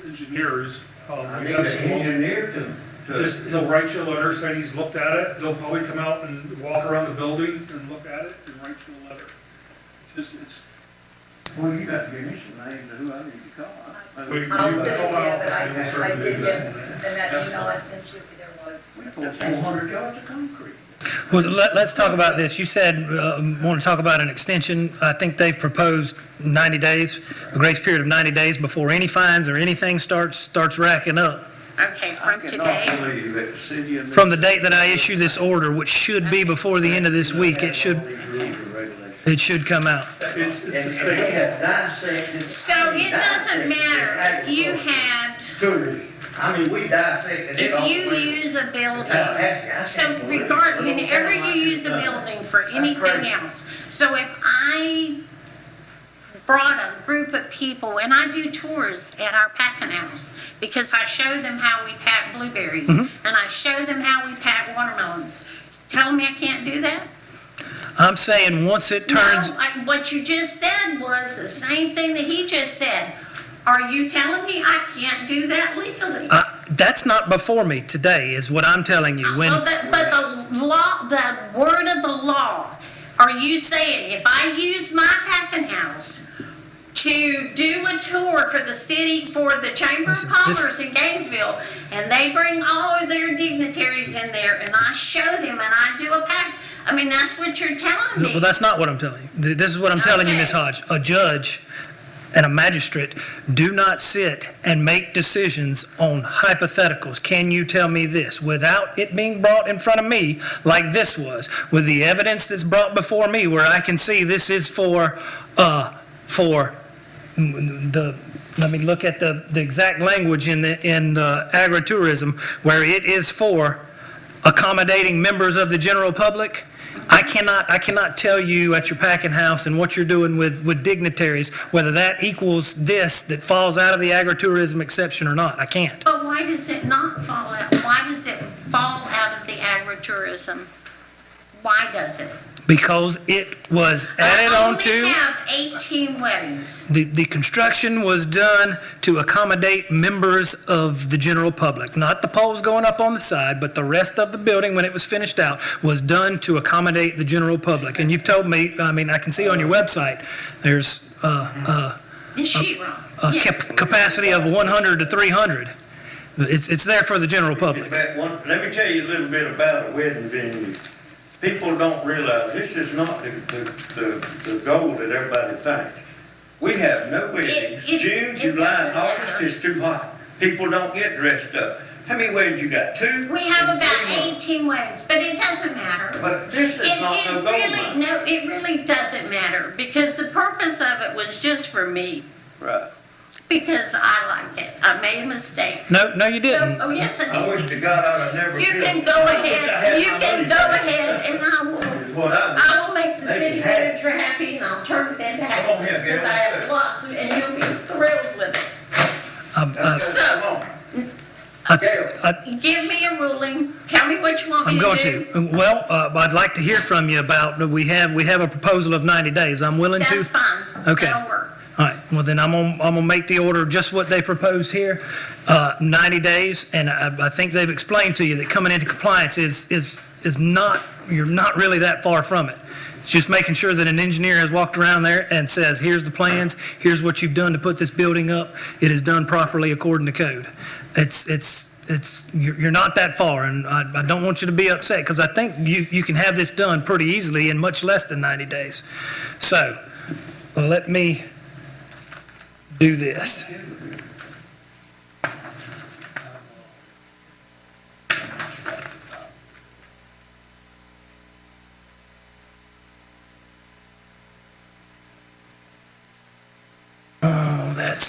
engineers. I We need got an some- engineer to, Just, he'll write you a letter saying he's looked at it, he'll probably come out and walk around the building and look at it and write you a letter. It's, well, you got to give me some names of who I need to call. I'll send it, yeah, but I did get, that. in that email I sent you, there was We a poured suggestion. 400 yards of concrete. Well, let's talk about this. You said, want to talk about an extension. I think they've proposed 90 days, a grace period of 90 days before any fines or anything starts racking up. Okay, from I today. cannot believe that the city of. From the date that I issue this order, which should be before the end of this week, it should come out. It's the And same. they have dissected. So it doesn't matter if you had, Tourists. I mean, we dissected it all if the you way. use a building, I so can't believe it. whenever you use a building for anything else, so if I brought a group of people, and I do tours at our packing house, because I show them how we pack blueberries, and I show them how we pack watermelons. Tell me I can't do that? I'm saying once it turns, No, what you just said was the same thing that he just said. Are you telling me I can't do that legally? that's not before me today, is what I'm telling you. When Well, but the law, the word of the law, are you saying if I use my packing house to do a tour for the city, for the Chamber of Listen, Commerce in Gainesville, and they bring all of their dignitaries in there, and I show them, and I do a pack, I mean, that's what you're telling me. Well, that's not what I'm telling you. This is what I'm telling you, Ms. Okay. Hodge. A judge and a magistrate do not sit and make decisions on hypotheticals. Can you tell me this? Without it being brought in front of me, like this was, with the evidence that's brought before me, where I can see this is for let me look at the exact language in agritourism, where it is for accommodating members of the general public. I cannot tell you at your packing house and what you're doing with dignitaries, whether that equals this that falls out of the agritourism exception or not. I can't. But why does it not fall out? Why does it fall out of the agritourism? Why does it? Because it was added I on only to, have 18 weddings. the construction was done to accommodate members of the general public. Not the poles going up on the side, but the rest of the building, when it was finished out, was done to accommodate the general public. And you've told me, I mean, I can see on your website, there's Is she wrong? a Yes. capacity of 100 to 300. It's there for the general public. Let me tell you a little bit about a wedding venue. People don't realize this is not the goal that everybody thinks. We have no weddings. June, it July, and doesn't August matter. is too hot. People don't get dressed up. How many weddings you got? 2? We have In about 3 months. 18 weddings, but it doesn't matter. But this is not no goal line. No, it really doesn't matter, because the purpose of it was just for me, Right. because I like it. I made a mistake. No, you didn't. Oh, yes, I I did. wish to God I'd have never. You built- can go I wish I had ahead, you my can money go back. ahead, and Is what I would. I will make the They city can have it. manager happy, and I'll turn it into Come on houses, here, because girl. I have lots, and you'll be thrilled with it. That's So- come on. Gail, Give me a ruling, tell me what you want me I'm to going do. to. Well, I'd like to hear from you about, we have a proposal of 90 days. I'm willing to. That's fine. Okay. That'll work. All right, well then I'm gonna make the order just what they proposed here, 90 days, and I think they've explained to you that coming into compliance is not, you're not really that far from it. It's just making sure that an engineer has walked around there and says, here's the plans, here's what you've done to put this building up, it is done properly according to code. You're not that far, and I don't want you to be upset, because I think you can have this done pretty easily in much less than 90 days. So, let me do this.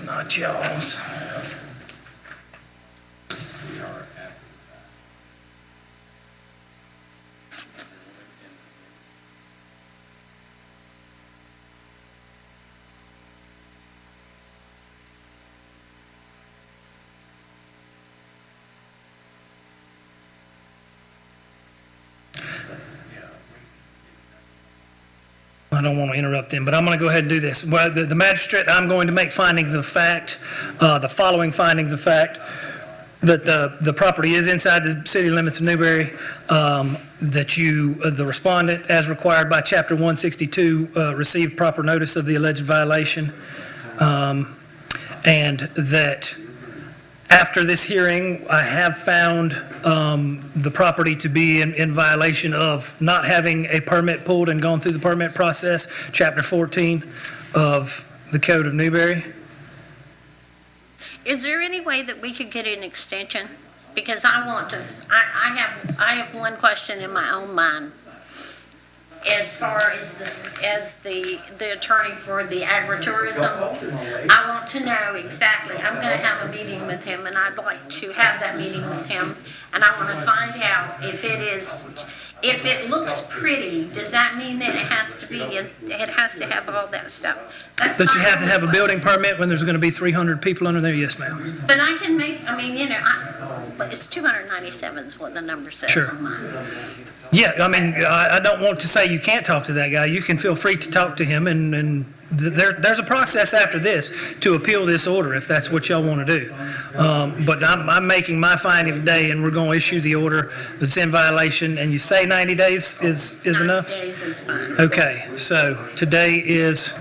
That's not y'all's. I don't want to interrupt them, but I'm going to go ahead and do this. Well, the magistrate, I'm going to make findings of fact, the following findings of fact, that the property is inside the city limits of Newberry, that you, the respondent, as required by Chapter 162, received proper notice of the alleged violation, and that after this hearing, I have found the property to be in violation of not having a permit pulled and gone through the permit process, Chapter 14 of the Code of Newberry. Is there any way that we could get an extension? Because I want to, I have one question in my own mind. As far as the attorney for the agritourism, I want to know exactly, I'm gonna have a meeting with him, and I'd like to have that meeting with him, and I wanna find out if it looks pretty, does that mean that it has to have all that stuff? That's That you my have to have a only building permit when there's going to be 300 people under there? Yes, ma'am. question. But I can make, I mean, but it's 297 is what the number says Sure. on mine. Yeah, I mean, I don't want to say you can't talk to that guy. You can feel free to talk to him, and there's a process after this to appeal this order, if that's what y'all want to do. But I'm making my finding today, and we're going to issue the order that's in violation, and you say 90 days is enough? 90 days is fine. Okay, so today is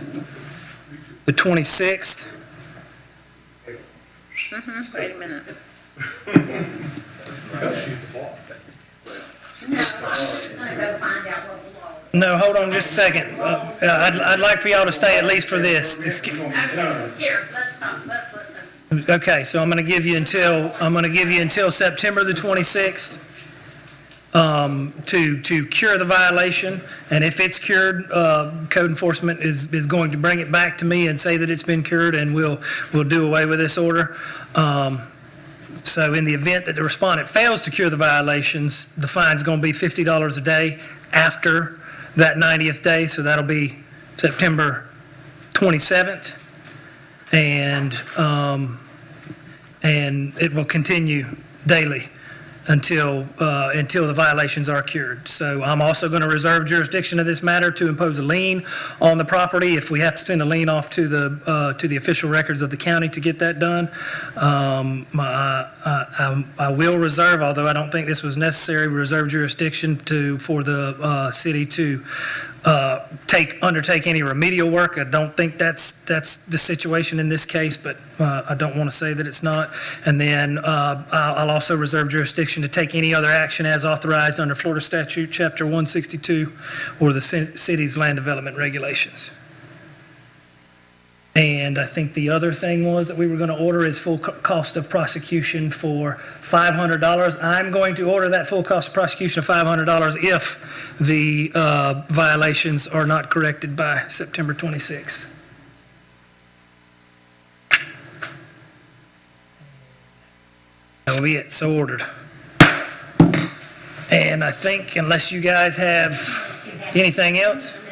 the 26th. Wait a minute. No, I'm just gonna go find out what the law is. No, hold on just a second. I'd like for y'all to stay at least for this. Okay, here, let's talk, let's listen. Okay, so I'm going to give you until September the 26th to cure the violation, and if it's cured, code enforcement is going to bring it back to me and say that it's been cured, and we'll do away with this order. So in the event that the respondent fails to cure the violations, the fine's going to be $50 a day after that 90th day, so that'll be September 27th. And it will continue daily until the violations are cured. So I'm also going to reserve jurisdiction of this matter to impose a lien on the property if we have to send a lien off to the official records of the county to get that done. I will reserve, although I don't think this was necessary, reserve jurisdiction for the city to undertake any remedial work. I don't think that's the situation in this case, but I don't want to say that it's not. And then I'll also reserve jurisdiction to take any other action as authorized under Florida Statute Chapter 162 or the city's land development regulations. And I think the other thing was that we were going to order is full cost of prosecution for $500. I'm going to order that full cost of prosecution of $500 if the violations are not corrected by September 26th. That will be it, so ordered. And I think unless you guys have anything else,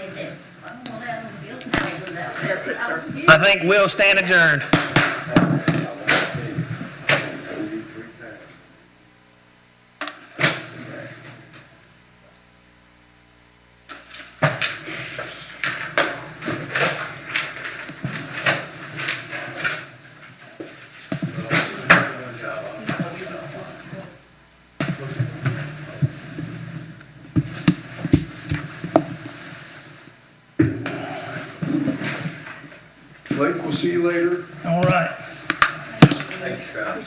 That's it, sir. I think we'll stand adjourned. Blake, we'll see you later. All right. Thanks, Scott.